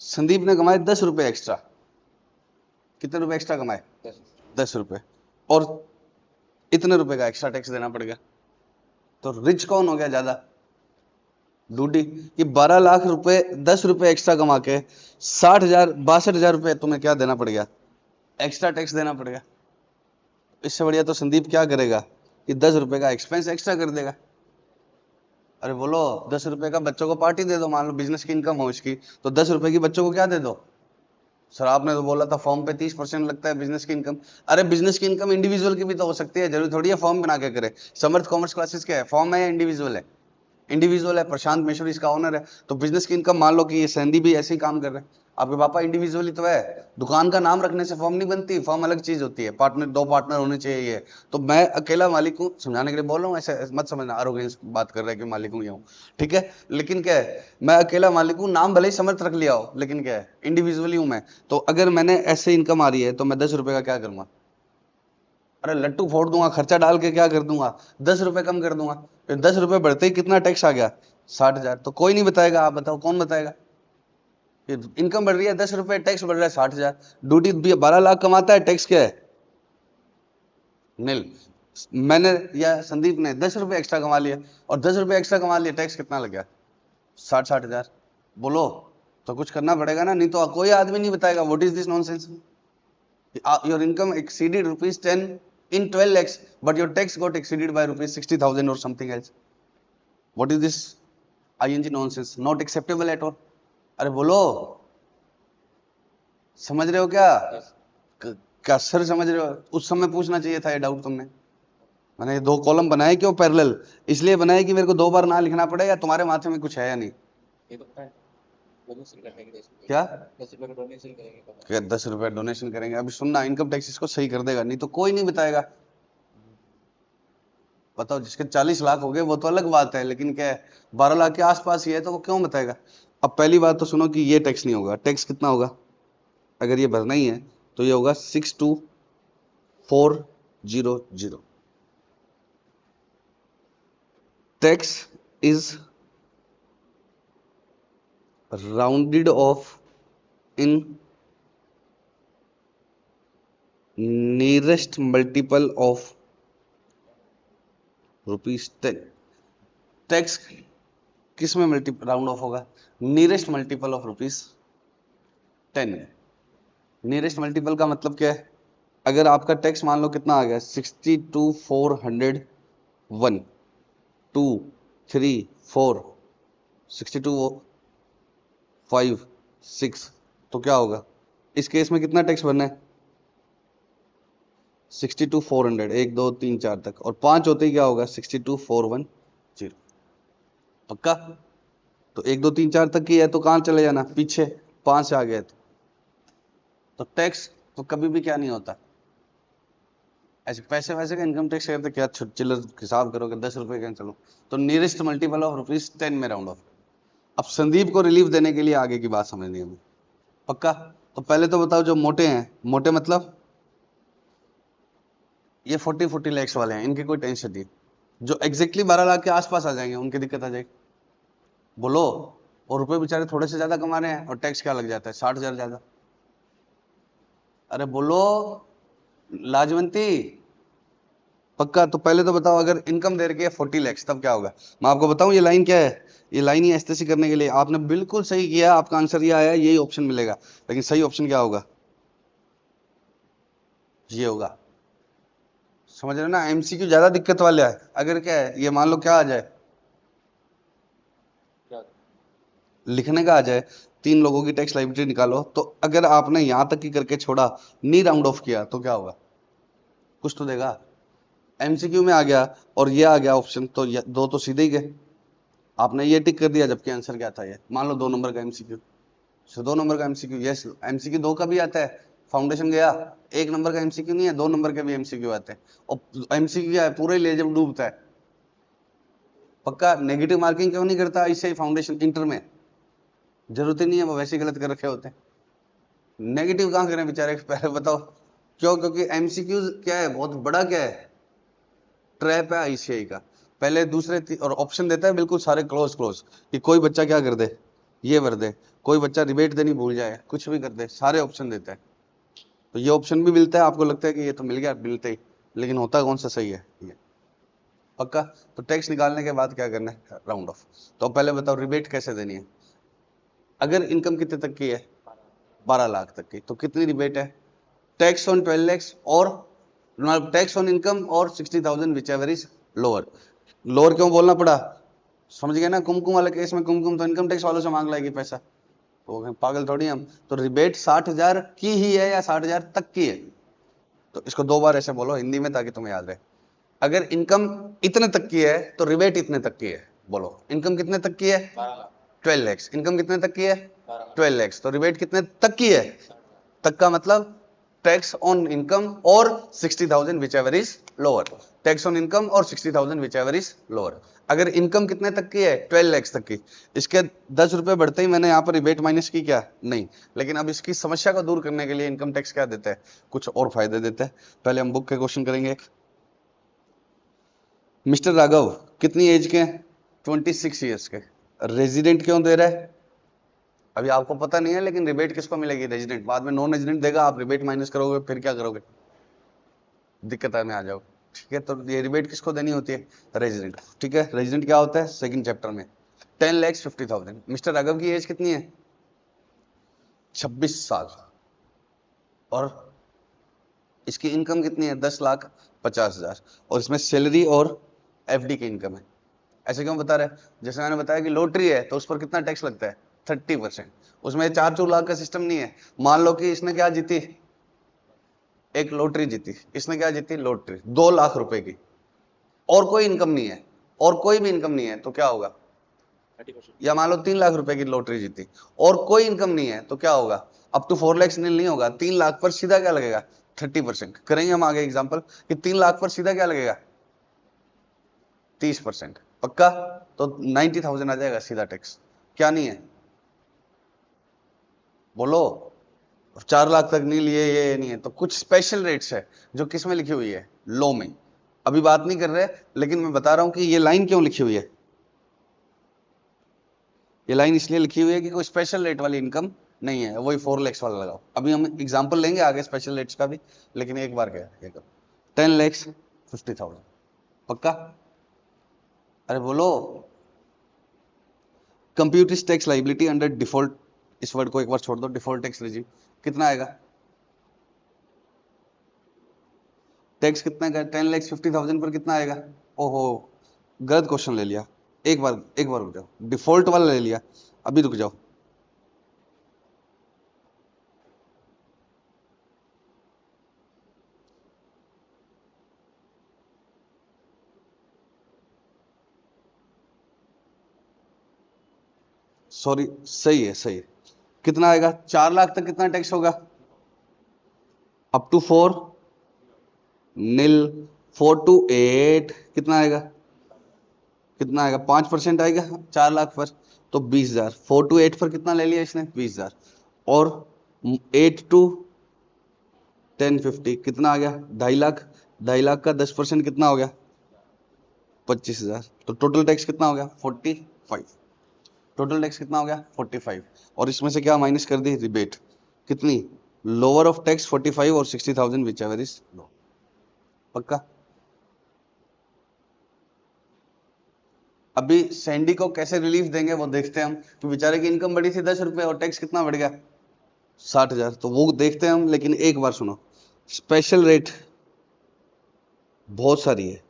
संदीप ने कमाए 10 रुपए एक्स्ट्रा। कितने रुपए एक्स्ट्रा कमाए? 10 रुपए, और इतने रुपए का एक्स्ट्रा टैक्स देना पड़ गया। तो रिच कौन हो गया ज्यादा? डूडी। कि 12 लाख रुपए 10 रुपए एक्स्ट्रा कमा के 60,000 62,000 रुपए तुम्हें क्या देना पड़ गया? एक्स्ट्रा टैक्स देना पड़ गया। इससे बढ़िया तो संदीप क्या करेगा कि 10 रुपए का एक्सपेंस एक्स्ट्रा कर देगा। अरे बोलो 10 रुपए का बच्चों को पार्टी दे दो, मान लो बिजनेस की इनकम हो इसकी, तो 10 रुपए की बच्चों को क्या दे दो? सर आपने तो बोला था फॉर्म पे 30% लगता है बिजनेस की इनकम। अरे बिजनेस की इनकम इंडिविजुअल की भी तो हो सकती है, जरूरी थोड़ी है फॉर्म बना के करे। समर्थ कॉमर्स क्लासेस क्या है, फॉर्म है या इंडिविजुअल है? इंडिविजुअल है। प्रशांत मिश्र इसका ओनर है। तो बिजनेस की इनकम मान लो कि ये सैंडी भी ऐसे ही काम कर रहे हैं, आपके पापा इंडिविजुअली तो है। दुकान का नाम रखने से फॉर्म नहीं बनती, फॉर्म अलग चीज होती है, पार्टनर 2 पार्टनर होने चाहिए। तो मैं अकेला मालिक हूँ, समझाने के लिए बोल रहा हूँ, ऐसे मत समझना अरोगेंस बात कर रहा है कि मालिक हूँ, ये हूँ। ठीक है, लेकिन क्या है, मैं अकेला मालिक हूँ, नाम भले ही समर्थ रख लिया हो, लेकिन क्या है, इंडिविजुअली हूँ मैं। तो अगर मैंने ऐसे इनकम आ रही है तो मैं 10 रुपए का क्या करूंगा? अरे लट्टू फोड़ दूंगा, खर्चा डाल के क्या कर दूंगा, 10 रुपए कम कर दूंगा। फिर 10 रुपए बढ़ते ही कितना टैक्स आ गया? 60,000। तो कोई नहीं बताएगा, आप बताओ कौन बताएगा? इनकम बढ़ रही है 10 रुपए, टैक्स बढ़ रहा है 60,000। ड्यूटी 12 लाख कमाता है, टैक्स क्या है? नील। मैंने या संदीप ने 10 रुपए एक्स्ट्रा कमा लिया, और 10 रुपए एक्स्ट्रा कमा लिया, टैक्स कितना लग गया? 60,000। बोलो, तो कुछ करना पड़ेगा ना, नहीं तो कोई आदमी नहीं बताएगा। What is this nonsense? Your income exceeded ₹10 in 12 lakhs, but your tax got exceeded by ₹60,000 or something else. What is this ing nonsense? Not acceptable at all. अरे बोलो, समझ रहे हो क्या? क्या सर समझ रहे हो? उस समय पूछना चाहिए था ये डाउट तुमने। मैंने ये 2 कॉलम बनाए क्यों पैरेलल? इसलिए बनाए कि मेरे को 2 बार ना लिखना पड़े, या तुम्हारे माथे में कुछ है या नहीं। क्या? 10 रुपए डोनेशन करेंगे? अभी सुनना, इनकम टैक्स इसको सही कर देगा, नहीं तो कोई नहीं बताएगा। बताओ, जिसके 40 लाख हो गए वो तो अलग बात है, लेकिन क्या है 12 लाख के आसपास ही है तो वो क्यों बताएगा? अब पहली बात तो सुनो कि ये टैक्स नहीं होगा। टैक्स कितना होगा अगर ये भरना ही है? तो ये होगा 62,400। Tax is rounded off in nearest multiple of ₹10। Tax किस में मल्टी राउंड ऑफ होगा? Nearest multiple of ₹10। Nearest multiple का मतलब क्या है? अगर आपका टैक्स मान लो कितना आ गया, 62,401, 2 3 4, 62 5 6 तो क्या होगा? इस केस में कितना टैक्स भरना है? 62,400, 1 2 3 4 तक, और 5 होते ही क्या होगा? 62,410। पक्का? तो 1 2 3 4 तक की है तो कहां चले जाना? पीछे 5 से आ गया तो टैक्स तो कभी भी क्या नहीं होता ऐसे। पैसे वैसे का इनकम टैक्स करते क्या चिल्लर हिसाब करोगे 10 रुपए का, चलो तो नियरेस्ट मल्टीपल ऑफ ₹10 में राउंड ऑफ। अब संदीप को रिलीफ देने के लिए आगे की बात समझनी है हमें। पक्का? तो पहले तो बताओ जो मोटे हैं, मोटे मतलब ये 40 लाख वाले हैं, इनकी कोई टेंशन नहीं। जो एग्जैक्टली 12 लाख के आसपास आ जाएंगे उनकी दिक्कत आ जाएगी। बोलो। और रुपए बेचारे थोड़े से ज्यादा कमा रहे हैं और टैक्स क्या लग जाता है? 60,000 ज्यादा। अरे बोलो लाजवंती। पक्का? तो पहले तो बताओ अगर इनकम दे रखी है 40 लाख तब क्या होगा? मैं आपको बताऊं ये लाइन क्या है? ये लाइन ही ऐसे करने के लिए आपने बिल्कुल सही किया, आपका आंसर ये आया, यही ऑप्शन मिलेगा। लेकिन सही ऑप्शन क्या होगा? ये होगा। समझ रहे हो ना? एमसीक्यू ज्यादा दिक्कत वाला है। अगर क्या है, ये मान लो क्या आ जाए, लिखने का आ जाए 3 लोगों की टैक्स लायबिलिटी निकालो, तो अगर आपने यहां तक ही करके छोड़ा, नहीं राउंड ऑफ किया, तो क्या होगा? कुछ तो देगा। एमसीक्यू में आ गया और ये आ गया ऑप्शन, तो ये दो तो सीधे ही गए। आपने ये टिक कर दिया जबकि आंसर क्या था? ये मान लो 2 नंबर का एमसीक्यू, 2 नंबर का एमसीक्यू। यस, एमसीक्यू 2 का भी आता है। फाउंडेशन गया, 1 नंबर का एमसीक्यू नहीं है, 2 नंबर के भी एमसीक्यू आते हैं। और एमसीक्यू क्या है? पूरा ही ले जब डूबता है। पक्का? नेगेटिव मार्किंग क्यों नहीं करता ऐसे ही फाउंडेशन इंटर में? जरूरत ही नहीं है, वो वैसे गलत कर रखे होते हैं। नेगेटिव कहां करें बेचारे? पहले बताओ क्यों? क्योंकि एमसीक्यू क्या है? बहुत बड़ा क्या है? ट्रैप है आईसीआई का। पहले दूसरे और ऑप्शन देता है बिल्कुल सारे क्लोज क्लोज, कि कोई बच्चा क्या कर दे, ये भर दे, कोई बच्चा रिबेट देनी भूल जाए, कुछ भी कर दे, सारे ऑप्शन देता है। तो ये ऑप्शन भी मिलता है, आपको लगता है कि ये तो मिल गया, मिलते ही, लेकिन होता कौन सा सही है ये? पक्का? तो टैक्स निकालने के बाद क्या करना है? Round of. तो पहले बताओ रिबेट कैसे देनी है? अगर इनकम कितने तक की है? 12 लाख तक की, तो कितनी रिबेट है? टैक्स ऑन 12 lakhs और टैक्स ऑन इनकम और 60,000 which ever is lower. Lower क्यों बोलना पड़ा? समझ गए ना? कुमकुम वाले केस में कुमकुम तो इनकम टैक्स वालों से मांग लाएगी पैसा, तो पागल थोड़ी हम। तो रिबेट 60,000 की ही है या 60,000 तक की है? तो इसको 2 बार ऐसे बोलो हिंदी में ताकि तुम्हें याद रहे। अगर इनकम इतने तक की है तो रिबेट इतने तक की है। बोलो इनकम कितने तक की है? 12 lakhs। इनकम कितने तक की है? 12 lakhs। तो रिबेट कितने तक की है? तक का मतलब टैक्स ऑन इनकम और 60,000 which ever is lower. Tax on income और 60,000 विच एवर इज लोअर। अगर इनकम कितने तक की है? 12 lakhs तक की। इसके 10 रुपए बढ़ते ही मैंने यहाँ पर रिबेट माइनस की क्या? नहीं। लेकिन अब इसकी समस्या को दूर करने के लिए इनकम टैक्स क्या देता है? कुछ और फायदे देता है। पहले हम बुक के क्वेश्चन करेंगे। मिस्टर राघव कितनी एज के हैं? 26 ईयर्स के। रेजिडेंट क्यों दे रहा है? अभी आपको पता नहीं है, लेकिन रिबेट किसको मिलेगी? रेजिडेंट। बाद में नॉन रेजिडेंट देगा, आप रिबेट माइनस करोगे, फिर क्या करोगे? दिक्कत में आ जाओ। ठीक है, तो ये रिबेट किसको देनी होती है? रेजिडेंट। ठीक है, रेजिडेंट क्या होता है? सेकंड चैप्टर में। 10,50,000। मिस्टर राघव की एज कितनी है? 26 साल। और इसकी इनकम कितनी है? 10,50,000। और इसमें सैलरी और एफडी की इनकम है। ऐसे क्यों बता रहे हैं? जैसे मैंने बताया कि लॉटरी है तो उस पर कितना टैक्स लगता है? 30%। उसमें 4 लाख का सिस्टम नहीं है। मान लो कि इसने क्या जीती? एक लॉटरी जीती। इसने क्या जीती? लॉटरी 2 लाख रुपए की, और कोई इनकम नहीं है, और कोई भी इनकम नहीं है, तो क्या होगा? या मान लो 3 लाख रुपए की लॉटरी जीती और कोई इनकम नहीं है, तो क्या होगा? अप टू 4 lakhs नहीं होगा। 3 लाख पर सीधा क्या लगेगा? 30%। करेंगे हम आगे एग्जाम्पल कि 3 लाख पर सीधा क्या लगेगा? 30%। पक्का? तो 90,000 आ जाएगा सीधा टैक्स। क्या नहीं है? बोलो। 4 लाख तक नहीं लिए, ये नहीं है, तो कुछ स्पेशल रेट्स है जो किस में लिखी हुई है? लॉ में। अभी बात नहीं कर रहे, लेकिन मैं बता रहा हूं कि ये लाइन क्यों लिखी हुई है। ये लाइन इसलिए लिखी हुई है कि कोई स्पेशल रेट वाली इनकम नहीं है, वही 4 lakhs वाला लगाओ। अभी हम एग्जांपल लेंगे आगे स्पेशल रेट्स का भी, लेकिन एक बार क्या ये करो। 10,50,000। पक्का? अरे बोलो। कंप्यूटिस टैक्स लाइबिलिटी अंडर डिफॉल्ट, इस वर्ड को एक बार छोड़ दो, डिफॉल्ट टैक्स रिजीम कितना आएगा? टैक्स कितना का? 10,50,000 पर कितना आएगा? ओहो, गलत क्वेश्चन ले लिया। एक बार रुक जाओ, डिफॉल्ट वाला ले लिया। अभी रुक जाओ। सॉरी, सही है, सही है। कितना आएगा? 4 लाख तक कितना टैक्स होगा? अप टू 4 नील, 4 to 8 कितना आएगा? कितना आएगा? 5% आएगा 4 लाख पर, तो 20,000। 4 to 8 पर कितना ले लिया इसने? 20,000। और 8 to 1050 कितना आ गया? 2.5 लाख। 2.5 लाख का 10% कितना हो गया? 25,000। तो टोटल टैक्स कितना हो गया? 45। टोटल टैक्स कितना हो गया? 45। और इसमें से क्या माइनस कर दी? रिबेट। कितनी? लोअर ऑफ टैक्स 45 और 60,000 विच एवर इज लो। पक्का? अभी सैंडी को कैसे रिलीफ देंगे वो देखते हैं हम, कि बेचारे की इनकम बढ़ी थी 10 रुपए और टैक्स कितना बढ़ गया? 60,000। तो वो देखते हैं हम, लेकिन एक बार सुनो, स्पेशल रेट बहुत सारी है,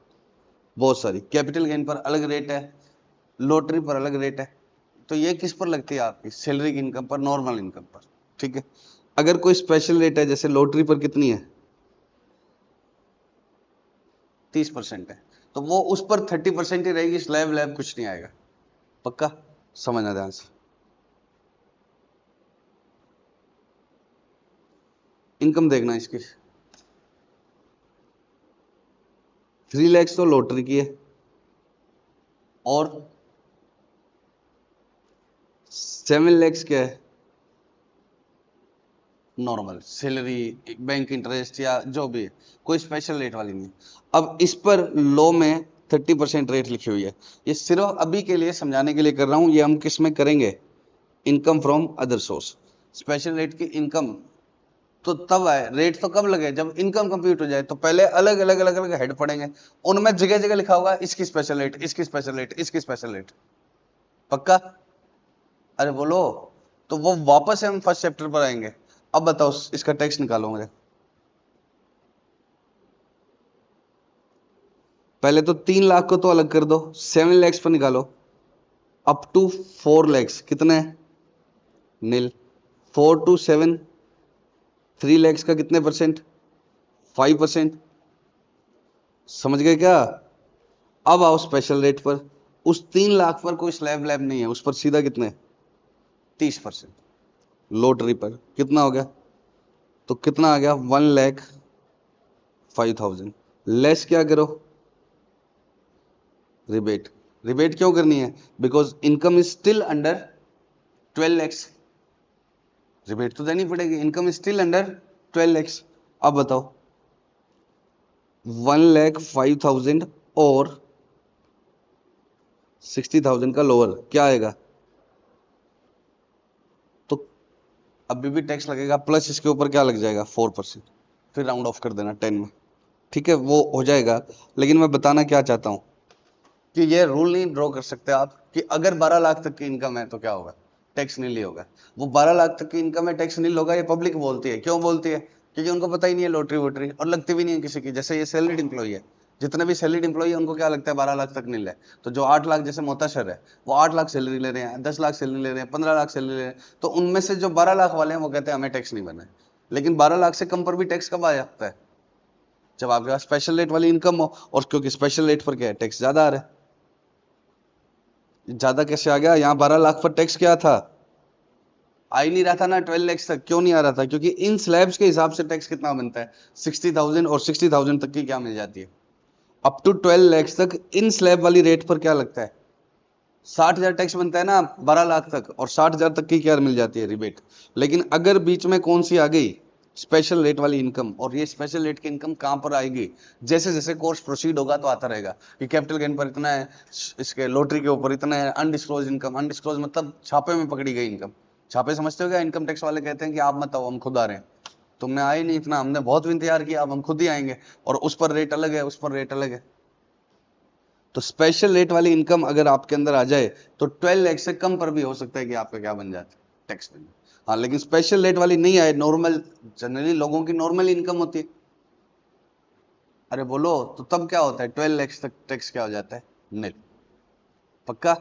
बहुत सारी। कैपिटल गेन पर अलग रेट है, लॉटरी पर अलग रेट है। तो ये किस पर लगती है? आपकी सैलरी की इनकम पर, नॉर्मल इनकम पर। ठीक है। अगर कोई स्पेशल रेट है, जैसे लॉटरी पर कितनी है? 30% है, तो वो उस पर 30% ही रहेगी, स्लैब लैब कुछ नहीं आएगा। पक्का? समझना ध्यान से। इनकम देखना इसकी। 3 लैक्स तो लॉटरी की है, और 7 लैक्स क्या है? नॉर्मल सैलरी, बैंक इंटरेस्ट या जो भी है, कोई स्पेशल रेट वाली नहीं। अब इस पर लॉ में 30% रेट लिखी हुई है। ये सिर्फ अभी के लिए समझाने के लिए कर रहा हूं। ये हम किस में करेंगे? Income from other source. Special rate की इनकम तो तब आए, रेट तो कब लगे? जब इनकम कंप्यूट हो जाए। तो पहले अलग अलग अलग अलग हेड पड़ेंगे, उनमें जगह जगह लिखा होगा इसकी स्पेशल रेट, इसकी स्पेशल रेट, इसकी स्पेशल रेट। पक्का? अरे बोलो। तो वो वापस हम फर्स्ट चैप्टर पर आएंगे। अब बताओ, इसका टैक्स निकालो मुझे। पहले तो 3 लाख को तो अलग कर दो, 7 लैक्स पर निकालो। अप टू 4 लैक्स कितने? नील। 4 to 7, 3 लैक्स का कितने परसेंट? 5%। समझ गए क्या? अब आओ स्पेशल रेट पर। उस 3 लाख पर कोई स्लैब लैब नहीं है, उस पर सीधा कितने? 30%। लॉटरी पर कितना हो गया? तो कितना आ गया? 1,05,000। लेस क्या करो? रिबेट। रिबेट क्यों करनी है? Because income is still under 12 lakhs. Rebate तो देनी पड़ेगी, income is still under 12 lakhs. अब बताओ, 1,05,000 और 60,000 का लोअर क्या आएगा? तो अभी भी टैक्स लगेगा, प्लस इसके ऊपर क्या लग जाएगा? 4%। फिर राउंड ऑफ कर देना 10 में। ठीक है, वो हो जाएगा। लेकिन मैं बताना क्या चाहता हूं, कि ये रूल नहीं ड्रॉ कर सकते आप कि अगर 12 लाख तक की इनकम है तो क्या होगा? टैक्स नील होगा। वो 12 लाख तक की इनकम है, टैक्स नील होगा, ये पब्लिक बोलती है। क्यों बोलती है? क्योंकि उनको पता ही नहीं है लॉटरी वोटरी, और लगती भी नहीं है किसी की। जैसे ये सैलरीड एम्प्लॉई है, जितने भी सैलरीड एम्प्लॉई है उनको क्या लगता है? 12 लाख तक नील है। तो जो 8 लाख, जैसे मोहताशर है, वो 8 लाख सैलरी ले रहे हैं, 10 लाख सैलरी ले रहे हैं, 15 लाख सैलरी ले रहे हैं, तो उनमें से जो 12 लाख वाले हैं वो कहते हैं हमें टैक्स नहीं बना है। लेकिन 12 लाख से कम पर भी टैक्स कब आ जाता है? जब आपके पास स्पेशल रेट वाली इनकम हो। और क्योंकि स्पेशल रेट पर क्या है? टैक्स ज्यादा आ रहा है। ज्यादा कैसे आ गया? यहाँ 12 लाख पर टैक्स क्या था? आ ही नहीं रहा था ना 12 लैक्स तक। क्यों नहीं आ रहा था? क्योंकि इन स्लैब्स के हिसाब से टैक्स कितना बनता है? 60,000, और 60,000 तक की क्या मिल जाती है? अप टू 12 लैक्स तक इन स्लैब वाली रेट पर क्या लगता है? 60,000 टैक्स बनता है ना 12 लाख तक, और 60,000 तक की क्या मिल जाती है? रिबेट। लेकिन अगर बीच में कौन सी आ गई? स्पेशल रेट वाली इनकम। और ये स्पेशल रेट की इनकम कहां पर आएगी? जैसे जैसे कोर्स प्रोसीड होगा तो आता रहेगा कि कैपिटल गेन पर इतना है, इसके लॉटरी के ऊपर इतना है, अनडिस्क्लोज इनकम। अनडिस्क्लोज मतलब छापे में पकड़ी गई इनकम। छापे समझते हो क्या? इनकम टैक्स वाले कहते हैं कि आप मत आओ, हम खुद आ रहे हैं। तुमने आए नहीं इतना, हमने बहुत इंतजार किया, अब हम खुद ही आएंगे। और उस पर रेट अलग है, उस पर रेट अलग है। तो स्पेशल रेट वाली इनकम अगर आपके अंदर आ जाए तो 12 लाख से कम पर भी हो सकता है कि आपका क्या बन जाता है? टैक्स बन जाए। हाँ, लेकिन स्पेशल रेट वाली नहीं आए, नॉर्मल, जनरली लोगों की नॉर्मल इनकम होती है। अरे बोलो, तो तब क्या होता है? 12 लाख तक टैक्स क्या हो जाता है? निल। पक्का?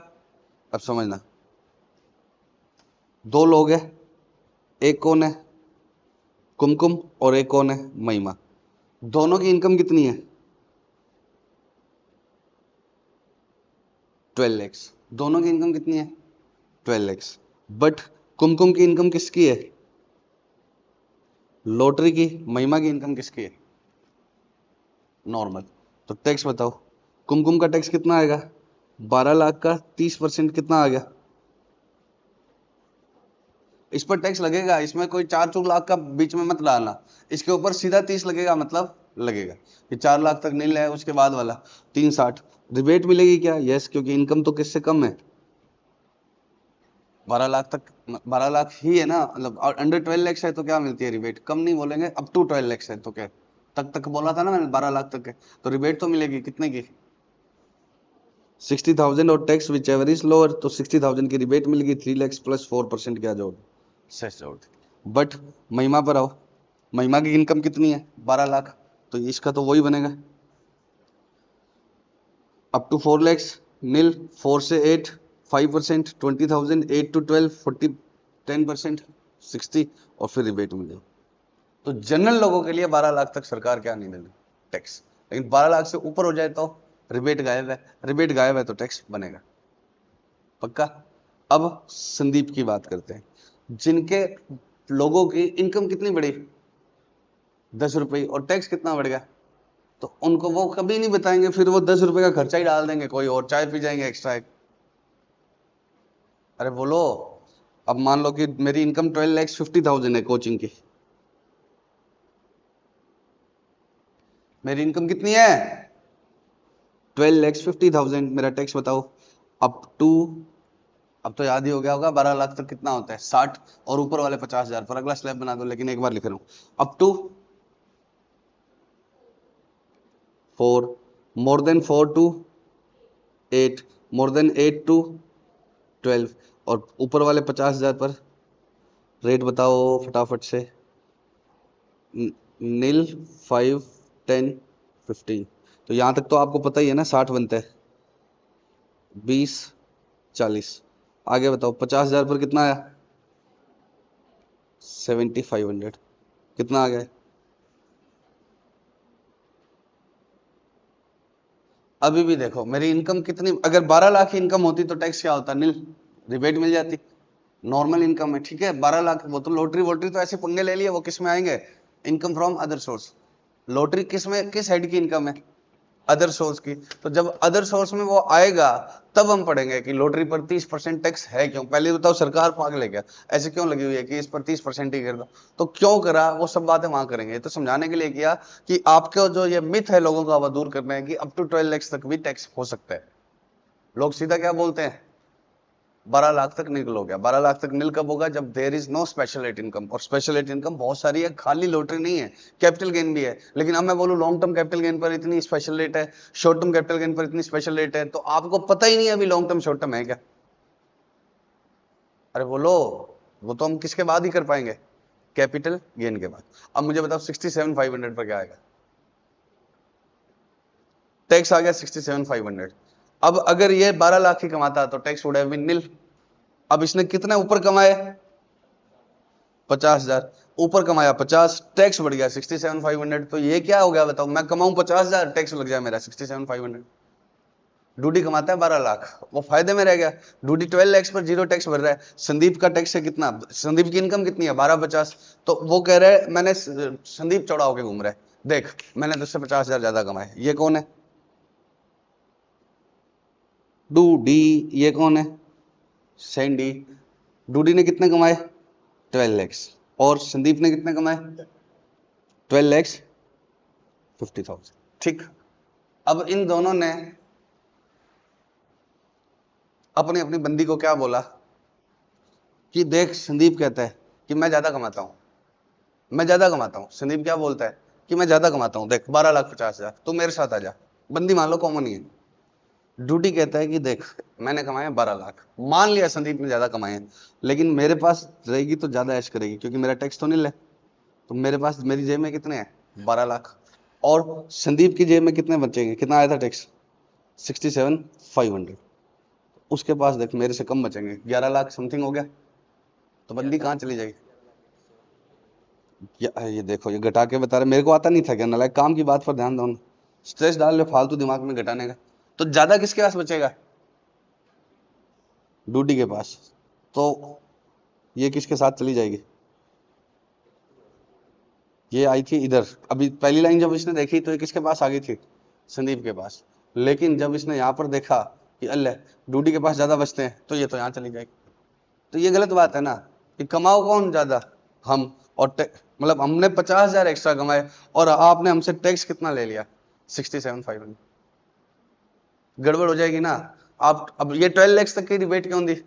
अब समझना। दो लोग हैं, एक कौन है? कुमकुम, और एक कौन है? महिमा। दोनों की इनकम कितनी है? 12 लाख। दोनों की इनकम कितनी है? 12 lakhs। बट कुमकुम की इनकम किसकी है? लॉटरी की। महिमा की इनकम किसकी है? नॉर्मल। तो टैक्स बताओ, कुमकुम का टैक्स कितना आएगा? 12 लाख का 30% कितना आ गया? इस पर टैक्स लगेगा, इसमें कोई 4 लाख का बीच में मत डालना, इसके ऊपर सीधा 30 लगेगा, मतलब लगेगा। ये 4 लाख तक नहीं है, उसके बाद वाला 360। रिबेट मिलेगी क्या? यस, क्योंकि इनकम तो किससे कम है? 12 लाख तक, 12 लाख ही है ना, मतलब और अंडर 12 लाख है तो क्या मिलती है रिबेट? कम नहीं बोलेंगे, अप टू 12 लाख है तो क्या तक तक बोला था ना मैंने, 12 लाख तक है तो रिबेट तो मिलेगी कितने की? 60,000 और tax which ever is lower, तो 60,000 की रिबेट मिलेगी। 3 लाख प्लस 4% क्या जोड़, सेस जोड़। बट महिमा पर आओ, महिमा की इनकम कितनी है? 12 लाख, तो इसका तो वही बनेगा, अप टू 4 lakhs नील, 4 से 8 5%, 20,000 8 to 12 40 10%, 60 और फिर रिबेट मिलेगी। तो जनरल लोगों के लिए 12 लाख तक सरकार क्या नहीं देगी? टैक्स। लेकिन 12 लाख से ऊपर हो जाए तो रिबेट गायब है, रिबेट गायब है तो टैक्स बनेगा, पक्का। अब संदीप की बात करते हैं, जिनके लोगों की इनकम कितनी बढ़ी? 10 रुपए, और टैक्स कितना बढ़ गया? तो उनको वो कभी नहीं बताएंगे, फिर वो 10 रुपए का खर्चा ही डाल देंगे कोई और, चाय पी जाएंगे एक्स्ट्रा एक। अरे बोलो, अब मान लो कि मेरी इनकम 12 लाख 50,000 है कोचिंग की, मेरी इनकम कितनी है? 12 लाख 50,000। मेरा टैक्स बताओ, अप टू, अब तो याद ही हो गया होगा 12 लाख तक कितना होता है? 60, और ऊपर वाले 50,000 पर अगला स्लैब बना दो, लेकिन एक बार लिख रहा हूं, up to 4, more than 4 to 8, more than 8 to 12, और ऊपर वाले 50,000 पर रेट बताओ फटाफट से। नील, 5 10 15। तो यहां तक तो आपको पता ही है ना, 60 बनता है, 20 40। आगे बताओ, 50,000 पर कितना आया? 7,500। कितना आ गया? अभी भी देखो मेरी इनकम कितनी, अगर 12 लाख की इनकम होती तो टैक्स क्या होता? नील, रिबेट मिल जाती। नॉर्मल इनकम है, ठीक है, 12 लाख, वो तो लॉटरी वोटरी तो ऐसे पंगे ले लिए, वो किस में आएंगे? Income from other source. Lottery किस में, किस हेड की इनकम है? अदर सोर्स की। तो जब अदर सोर्स में वो आएगा तब हम पढ़ेंगे कि लॉटरी पर 30% टैक्स है क्यों। पहले बताओ सरकार पागल है क्या, ऐसे क्यों लगी हुई है कि इस पर 30% ही कर दो? तो क्यों करा, वो सब बातें वहां करेंगे। तो समझाने के लिए किया कि आपको जो ये मिथ है लोगों का, वो दूर करना है कि अप टू 12 लाख तक भी टैक्स हो सकता है। लोग सीधा क्या बोलते हैं, 12 लाख तक निकल हो गया। 12 लाख तक निल कब होगा? जब there is no special rate income. और स्पेशल रेट इनकम बहुत सारी है, खाली लॉटरी नहीं है, कैपिटल गेन भी है। लेकिन अब मैं बोलूं लॉन्ग टर्म कैपिटल गेन पर इतनी स्पेशल रेट है, शॉर्ट टर्म कैपिटल गेन पर इतनी स्पेशल रेट है, तो आपको पता ही नहीं है अभी लॉन्ग टर्म शॉर्ट टर्म है क्या। अरे बोलो, वो तो हम किसके बाद ही कर पाएंगे? कैपिटल गेन के बाद। अब मुझे बताओ 67,500 पर क्या आएगा? टैक्स आ गया 67,500। अब अगर ये 12 लाख ही कमाता तो टैक्स वुड हैव बीन निल। अब इसने कितने ऊपर कमाए? 50,000 ऊपर कमाया, 50, टैक्स बढ़ गया 67,500। तो ये क्या हो गया बताओ, मैं कमाऊं 50,000, टैक्स लग जाए मेरा 67,500। डूडी कमाता है 12 लाख, वो फायदे में रह गया। डूडी 12 लाख पर जीरो टैक्स भर रहा है। संदीप का टैक्स है कितना? संदीप की इनकम कितनी है? 12,50। तो वो कह रहा है मैंने, संदीप चौड़ा होके घूम रहा है, देख मैंने तुझसे 50,000 ज्यादा कमाए। ये कौन है? डूडी। ये कौन है? सैंडी। डूडी ने कितने कमाए? 12 लाख। और संदीप ने कितने कमाए? 12 लाख 50,000। ठीक। अब इन दोनों ने अपनी अपनी बंदी को क्या बोला कि देख, संदीप कहता है कि मैं ज्यादा कमाता हूं, मैं ज्यादा कमाता हूं। संदीप क्या बोलता है कि मैं ज्यादा कमाता हूं, देख 12,50,000, तू मेरे साथ आ जा। बंदी मान लो कॉमन ही है। ड्यूटी कहता है कि देख मैंने कमाए 12 लाख, मान लिया संदीप ने ज्यादा कमाए हैं, लेकिन मेरे पास रहेगी तो ज्यादा ऐश करेगी क्योंकि मेरा टैक्स तो नहीं ले। तो मेरे पास, मेरी जेब में कितने हैं? 12 लाख। और संदीप की जेब में कितने बचेंगे? कितना आया था टैक्स? 67,500। उसके पास देख मेरे से कम बचेंगे, 11 लाख समथिंग हो गया। तो बंदी कहाँ चली जाएगी? ये देखो, ये घटा के बता रहे, मेरे को आता नहीं था क्या नालायक, काम की बात पर ध्यान दो। स्ट्रेस डाल ले फालतू दिमाग में घटाने का। तो ज्यादा किसके पास बचेगा? डूडी के पास। तो ये किसके साथ चली जाएगी? ये आई थी इधर। अभी पहली लाइन जब इसने देखी तो ये किसके पास आ गई थी? संदीप के पास। लेकिन जब इसने यहाँ पर देखा कि अल्लाह डूडी के पास ज्यादा बचते हैं, तो ये तो यहाँ चली जाएगी। तो ये गलत बात है ना कि कमाओ कौन ज्यादा? हम। और मतलब हमने 50,000 एक्स्ट्रा कमाए और आपने हमसे टैक्स कितना ले लिया? 67,500। गड़बड़ हो जाएगी ना। आप अब ये 12 लाख तक की रिबेट क्यों दी?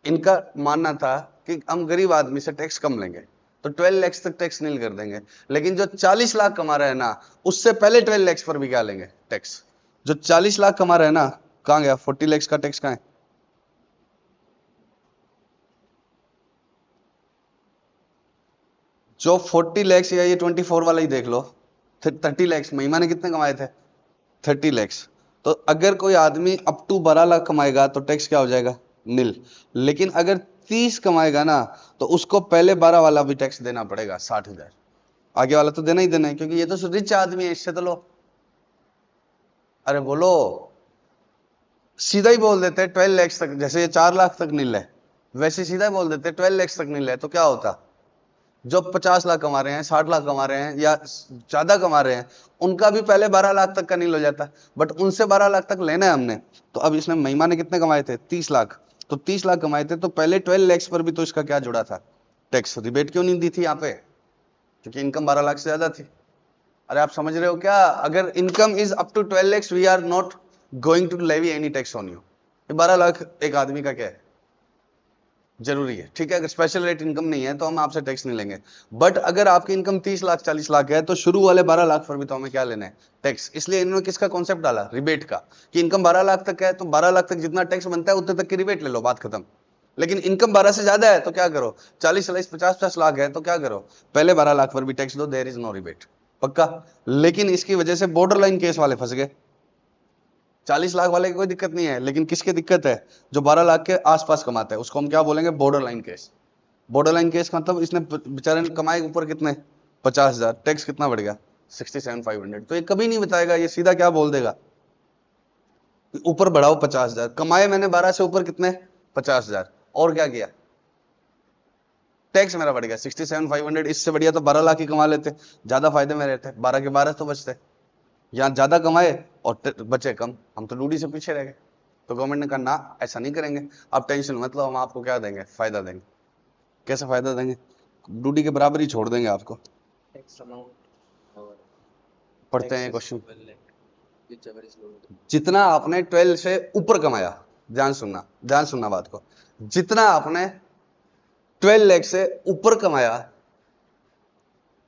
इनका मानना था कि हम गरीब आदमी से टैक्स कम लेंगे तो 12 लाख तक टैक्स नील कर देंगे। लेकिन जो 40 लाख कमा रहे हैं ना, उससे पहले 12 लाख पर भी क्या लेंगे? टैक्स। जो 40 लाख कमा रहे हैं ना, कहां गया 40 लाख का टैक्स? कहां है? जो 40 लाख या ये 24 वाला ही देख लो, 30 लाख महिमा ने कितने कमाए थे? 30 लाख। तो अगर कोई आदमी अप टू 12 लाख कमाएगा तो टैक्स क्या हो जाएगा? नील। लेकिन अगर 30 कमाएगा ना, तो उसको पहले 12 वाला भी टैक्स देना पड़ेगा, 60,000। आगे वाला तो देना ही देना है, क्योंकि ये तो रिच आदमी है, इससे तो लो। अरे बोलो, सीधा ही बोल देते 12 लाख तक। जैसे ये 4 लाख तक नील है, वैसे सीधा ही बोल देते 12 लाख तक नील है। तो क्या होता? जो 50 लाख कमा रहे हैं, 60 लाख कमा रहे हैं या ज्यादा कमा रहे हैं, उनका भी पहले 12 लाख तक का नील हो जाता। बट उनसे 12 लाख तक लेना है हमने। तो अब इसने महिमा ने कितने कमाए थे? 30 लाख। तो 30 लाख कमाए थे तो पहले 12 लाख पर भी तो इसका क्या जुड़ा था? टैक्स। रिबेट क्यों नहीं दी थी यहाँ पे? क्योंकि इनकम 12 लाख से ज्यादा थी। अरे आप समझ रहे हो क्या? अगर income is up to 12 lakhs, we are not going to levy any tax on you. 12 lakh एक आदमी का क्या है? जरूरी है, ठीक है। अगर स्पेशल रेट इनकम नहीं है तो हम आपसे टैक्स नहीं लेंगे। बट अगर आपकी इनकम 30 लाख 40 लाख है, तो शुरू वाले 12 लाख पर भी तो हमें क्या लेना है? टैक्स। इसलिए इन्होंने किसका कॉन्सेप्ट डाला? रिबेट का। कि इनकम 12 लाख तक है तो 12 लाख तक जितना टैक्स बनता है उतने तक की रिबेट ले लो, बात खत्म। लेकिन इनकम 12 से ज्यादा है तो क्या करो? 40 40 50 लाख है तो क्या करो? पहले 12 लाख पर भी टैक्स दो, देयर इज नो रिबेट। पक्का। लेकिन इसकी वजह से बॉर्डर लाइन केस वाले फंस गए। 40 लाख वाले की कोई दिक्कत नहीं है, लेकिन किसकी दिक्कत है? जो 12 लाख के आसपास कमाता है, उसको हम क्या बोलेंगे? Border line case. Border line case मतलब इसने बेचारे ने कमाए ऊपर कितने? 50,000। टैक्स कितना बढ़ गया? 67,500। तो ये कभी नहीं बताएगा, ये सीधा क्या बोल देगा? ऊपर बढ़ाओ 50,000। कमाए मैंने 12 से ऊपर कितने? 50,000। और क्या किया? टैक्स मेरा बढ़ गया 67,500। इससे बढ़िया तो 12 लाख ही कमा लेते, ज्यादा फायदे में रहते। 12 के 12 तो बचते। यहाँ ज्यादा कमाए और बचे कम, हम तो डूडी से पीछे रह गए। तो गवर्नमेंट ने कहा ना, ऐसा नहीं करेंगे, आप टेंशन मतलब हम आपको क्या देंगे? फायदा देंगे। कैसे फायदा देंगे? डूडी के बराबर ही छोड़ देंगे आपको। पढ़ते हैं क्वेश्चन। जितना आपने 12 से ऊपर कमाया, ध्यान सुनना बात को। जितना आपने 12 लाख से ऊपर कमाया,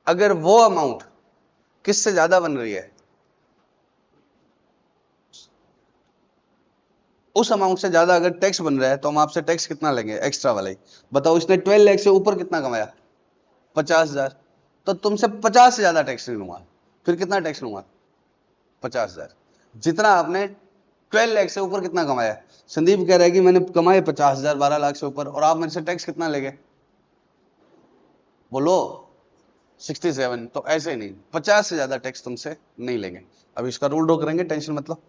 अगर वो अमाउंट किससे ज्यादा बन रही है, उस अमाउंट से ज्यादा अगर टैक्स बन रहा है, तो हम आपसे टैक्स कितना लेंगे? एक्स्ट्रा वाला ही। बताओ, इसने 12 लाख से ऊपर कितना कमाया? 50,000। तो तुमसे 50 से ज्यादा टैक्स नहीं लूंगा। फिर कितना टैक्स लूंगा? 50,000। जितना आपने 12 लाख से ऊपर कितना कमाया? संदीप कह रहा है कि मैंने कमाए 50,000 12 लाख से ऊपर, और आप मेरे से टैक्स कितना लेंगे? बोलो। 67। तो ऐसे नहीं, 50 से ज्यादा टैक्स तुमसे नहीं लेंगे। अब इसका रूल ड्रॉ करेंगे, टेंशन मतलब।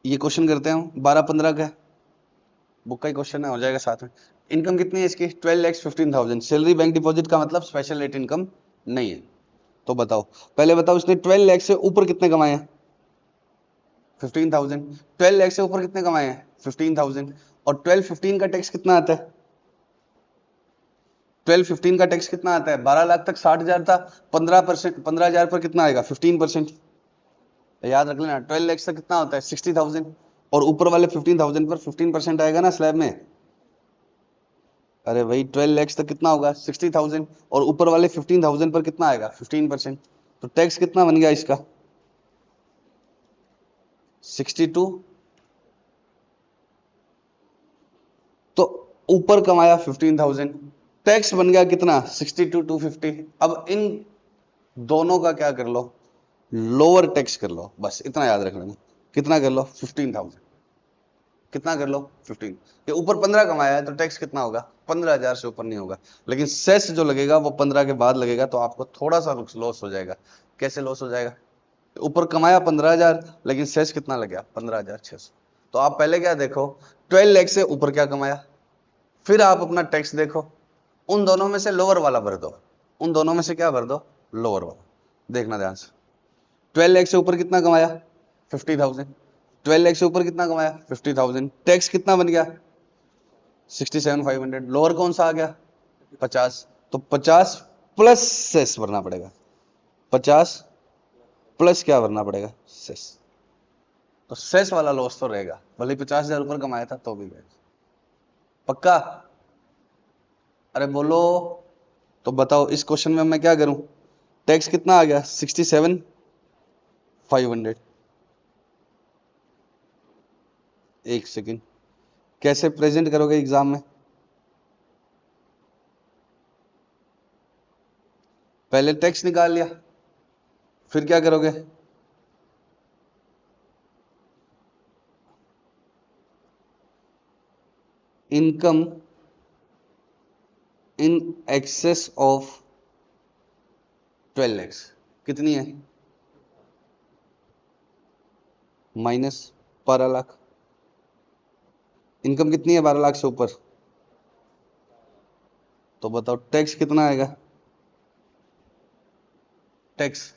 ये क्वेश्चन करते हैं 12-15 का, बुक का ही क्वेश्चन है, हो जाएगा साथ में। इनकम कितनी है इसकी? 12 लाख 15,000। सैलरी बैंक डिपॉजिट का मतलब स्पेशल रेट इनकम नहीं है। तो बताओ, पहले बताओ, इसने 12 लाख से ऊपर कितने कमाए हैं? 15,000। 12 लाख से ऊपर कितने कमाए हैं? 15,000। और 12-15 का टैक्स कितना आता है? 12-15 का टैक्स कितना आता है? 12 लाख तक 60,000 था, 15%, 15,000 पर कितना आएगा? 15%। याद रख लेना, 12 लाख तक कितना होता है? 60,000। और ऊपर वाले 15,000 पर 15% आएगा ना स्लैब में। अरे भाई 12 लाख तक कितना होगा? 60,000। और ऊपर वाले 15,000 पर कितना आएगा? 15%। तो टैक्स कितना बन गया इसका? 62। तो ऊपर कमाया 15,000, टैक्स बन गया कितना? 62,250। अब इन दोनों का क्या कर लो? लोअर टैक्स कर लो, बस इतना याद रख लेना। कितना कर लो? 15,000। कितना कर लो? 15। ये ऊपर 15 कमाया है तो टैक्स कितना होगा? 15,000 से ऊपर नहीं होगा। लेकिन सेस जो लगेगा वो 15 के बाद लगेगा, तो आपको थोड़ा सा लॉस हो जाएगा। कैसे लॉस हो जाएगा? ऊपर कमाया 15,000, लेकिन सेस कितना लग गया? 15,600। तो आप पहले क्या देखो, 12 लाख से ऊपर क्या कमाया, फिर आप अपना टैक्स देखो, उन दोनों में से लोअर वाला भर दो, उन दोनों में से क्या भर दो, लोअर वाला। देखना ध्यान से, 12 लाख से ऊपर कितना कमाया, 50,000। 12 लाख से ऊपर कितना कमाया, 50,000। टैक्स कितना बन गया, 67,500। लोअर कौन सा आ गया, 50। तो 50 प्लस सेस भरना पड़ेगा, 50 प्लस क्या भरना पड़ेगा, सेस। तो सेस वाला लॉस तो रहेगा, भले 50,000 ऊपर कमाया था तो भी गए। पक्का, अरे बोलो। तो बताओ इस क्वेश्चन में मैं क्या करूं, टैक्स कितना आ गया, 67,500। एक सेकेंड, कैसे प्रेजेंट करोगे एग्जाम में, पहले टैक्स निकाल लिया, फिर क्या करोगे, income in excess of 12 lakhs कितनी है, माइनस 12 लाख। इनकम कितनी है 12 लाख से ऊपर, तो बताओ टैक्स कितना आएगा, टैक्स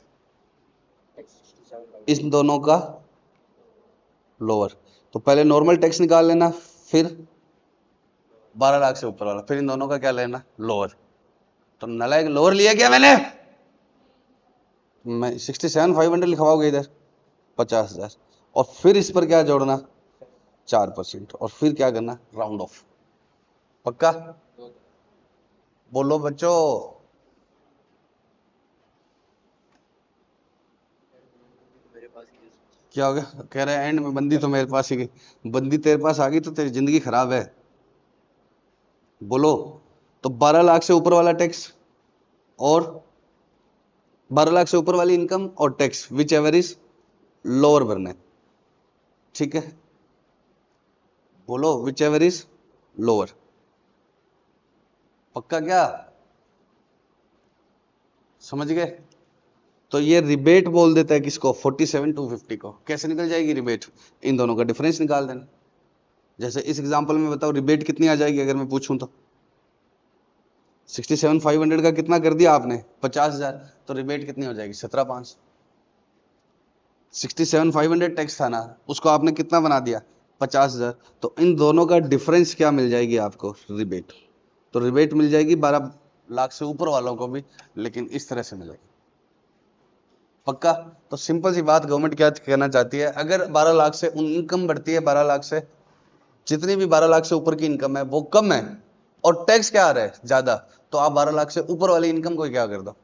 इन दोनों का लोअर। तो पहले नॉर्मल टैक्स निकाल लेना, फिर 12 लाख से ऊपर वाला, फिर इन दोनों का क्या लेना, लोअर। तो नालायक लोअर लिया क्या मैंने, मैं 67,500 लिखवाओगे इधर 50,000, और फिर इस पर क्या जोड़ना, 4%, और फिर क्या करना, राउंड ऑफ। पक्का, बोलो बच्चों। क्या हो गया, कह रहे हैं एंड में बंदी तो मेरे पास ही गई, बंदी तेरे पास आ गई तो तेरी जिंदगी खराब है। बोलो, तो 12 लाख से ऊपर वाला टैक्स और 12 लाख से ऊपर वाली इनकम और tax which ever is lower भरना है, ठीक है। बोलो विच एवर इज लोअर। पक्का क्या, समझ गए। तो ये रिबेट बोल देता है किसको, 47,250 को। कैसे निकल जाएगी रिबेट, इन दोनों का डिफरेंस निकाल देना। जैसे इस एग्जांपल में बताओ रिबेट कितनी आ जाएगी अगर मैं पूछूं तो, 67,500 का कितना कर दिया आपने, 50,000, तो रिबेट कितनी हो जाएगी, 17,500। 67,500 टैक्स था ना, उसको आपने कितना बना दिया, 50,000। तो इन दोनों का डिफरेंस क्या मिल जाएगी आपको, रिबेट। तो रिबेट मिल जाएगी 12 लाख से ऊपर वालों को भी, लेकिन इस तरह से मिलेगी। पक्का। तो सिंपल सी बात गवर्नमेंट क्या कहना चाहती है, अगर 12 लाख से इनकम बढ़ती है, 12 लाख से जितनी भी 12 लाख से ऊपर की इनकम है वो कम है, और टैक्स क्या आ रहा है ज्यादा, तो आप 12 लाख से ऊपर वाली इनकम को क्या कर दो,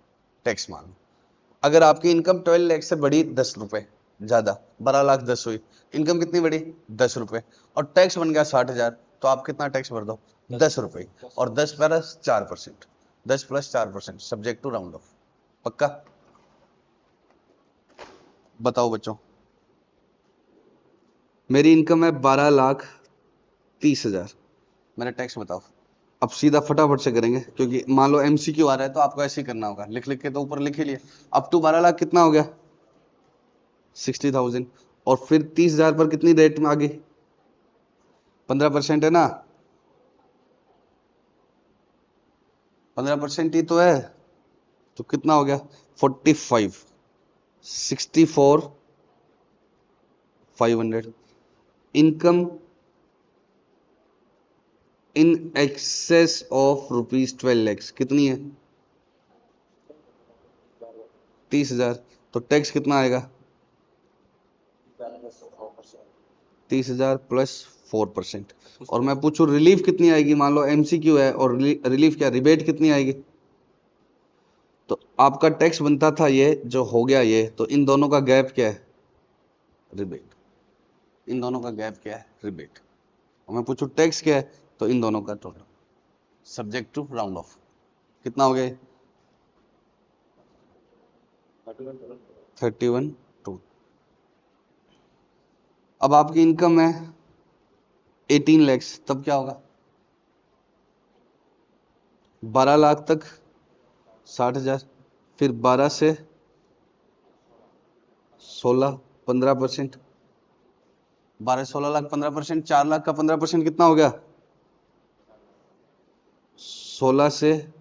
टैक्स मान लो। अगर आपकी इनकम 12 लाख से बढ़ी 10 रुपए ज्यादा, 12 लाख 10 हुई, इनकम कितनी बढ़ी 10 रुपए, और टैक्स बन गया 60,000, तो आप कितना टैक्स भर दो, 10 रुपए, और 10 plus 4%, 10 plus 4% subject to round off. पक्का, बताओ बच्चों। मेरी इनकम है 12,30,000, मेरा टैक्स बताओ। अब सीधा फटाफट से करेंगे, क्योंकि मान लो एमसीक्यू आ रहा है तो आपको ऐसे ही करना होगा, लिख लिख के तो ऊपर लिख ही लिया। अप टू 12 लाख कितना हो गया, 60,000, और फिर 30,000 पर कितनी रेट में आ गई, 15% है ना, 15% ही तो है, तो कितना हो गया 45, 64,500। Income in excess of ₹12 lakh कितनी है, 30,000। तो टैक्स कितना आएगा, 30,000 प्लस 4%। और मैं पूछूं रिलीफ कितनी आएगी, मान लो एमसीक्यू है, और रिलीफ क्या, रिबेट कितनी आएगी। तो आपका टैक्स बनता था ये जो हो गया ये, तो इन दोनों का गैप क्या है, रिबेट। इन दोनों का गैप क्या है, रिबेट। और मैं पूछूं टैक्स क्या है, तो इन दोनों का total subject to round off. कितना हो गया, 31,2। अब आपकी इनकम है 18 लाख, तब क्या होगा, 12 लाख तक 60,000, फिर 12 से 16, 15%, 12 16 लाख 15%, 4 लाख का 15% कितना हो गया? 16 से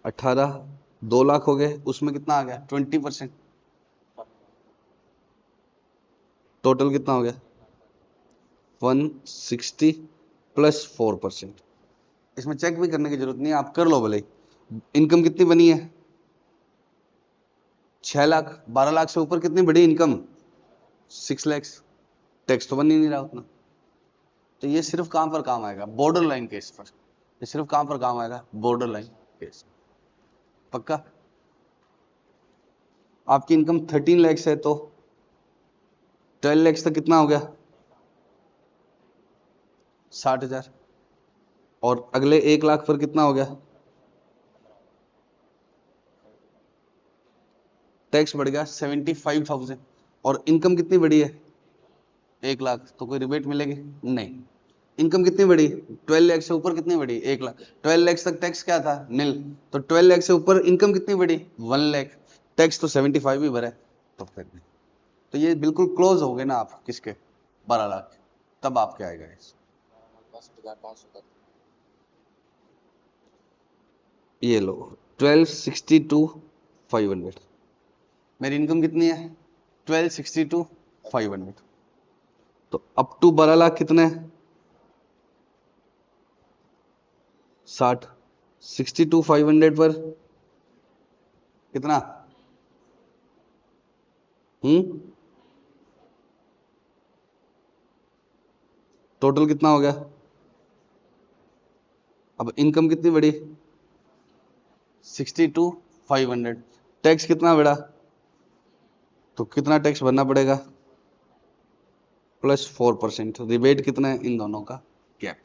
18, 2 लाख हो गए, उसमें कितना आ गया? 20%। टोटल कितना हो गया? 160 प्लस 4%। इसमें चेक भी करने की जरूरत नहीं है, आप कर लो भले। इनकम कितनी बनी है? 6 लाख। 12 लाख से ऊपर कितनी बड़ी इनकम? 6 लाख। टैक्स तो बन ही नहीं रहा उतना। तो ये सिर्फ कहां पर काम आएगा? बॉर्डर लाइन केस पर। ये सिर्फ कहां पर काम आएगा? Border line case. पक्का? आपकी इनकम 13 लाख है तो 12 लाख तक कितना हो गया? 60,000। और अगले 1 लाख पर कितना हो गया? टैक्स बढ़ गया 75,000। और इनकम कितनी बढ़ी है? 1 लाख। तो कोई रिबेट मिलेगी? नहीं। इनकम कितनी बढ़ी? 12 लाख से ऊपर कितनी बढ़ी? 1 लाख। 12 लाख तक टैक्स क्या था? नील। तो 12 लाख से ऊपर इनकम कितनी बढ़ी? 1 लाख। टैक्स तो 75 ही भरा है, तो फिर नहीं। तो ये बिल्कुल क्लोज हो गए ना आप किसके? 12 लाख। तब आपके आएगा ये लो 1262,500। मेरी इनकम कितनी है? 1262,500। तो अप टू 12 लाख कितने? 60। 62,500 पर कितना? टोटल कितना हो गया? अब इनकम कितनी बढ़ी? 62,500। टैक्स कितना बढ़ा? तो कितना टैक्स भरना पड़ेगा? प्लस 4%। रिबेट कितना है इन दोनों का? गैप।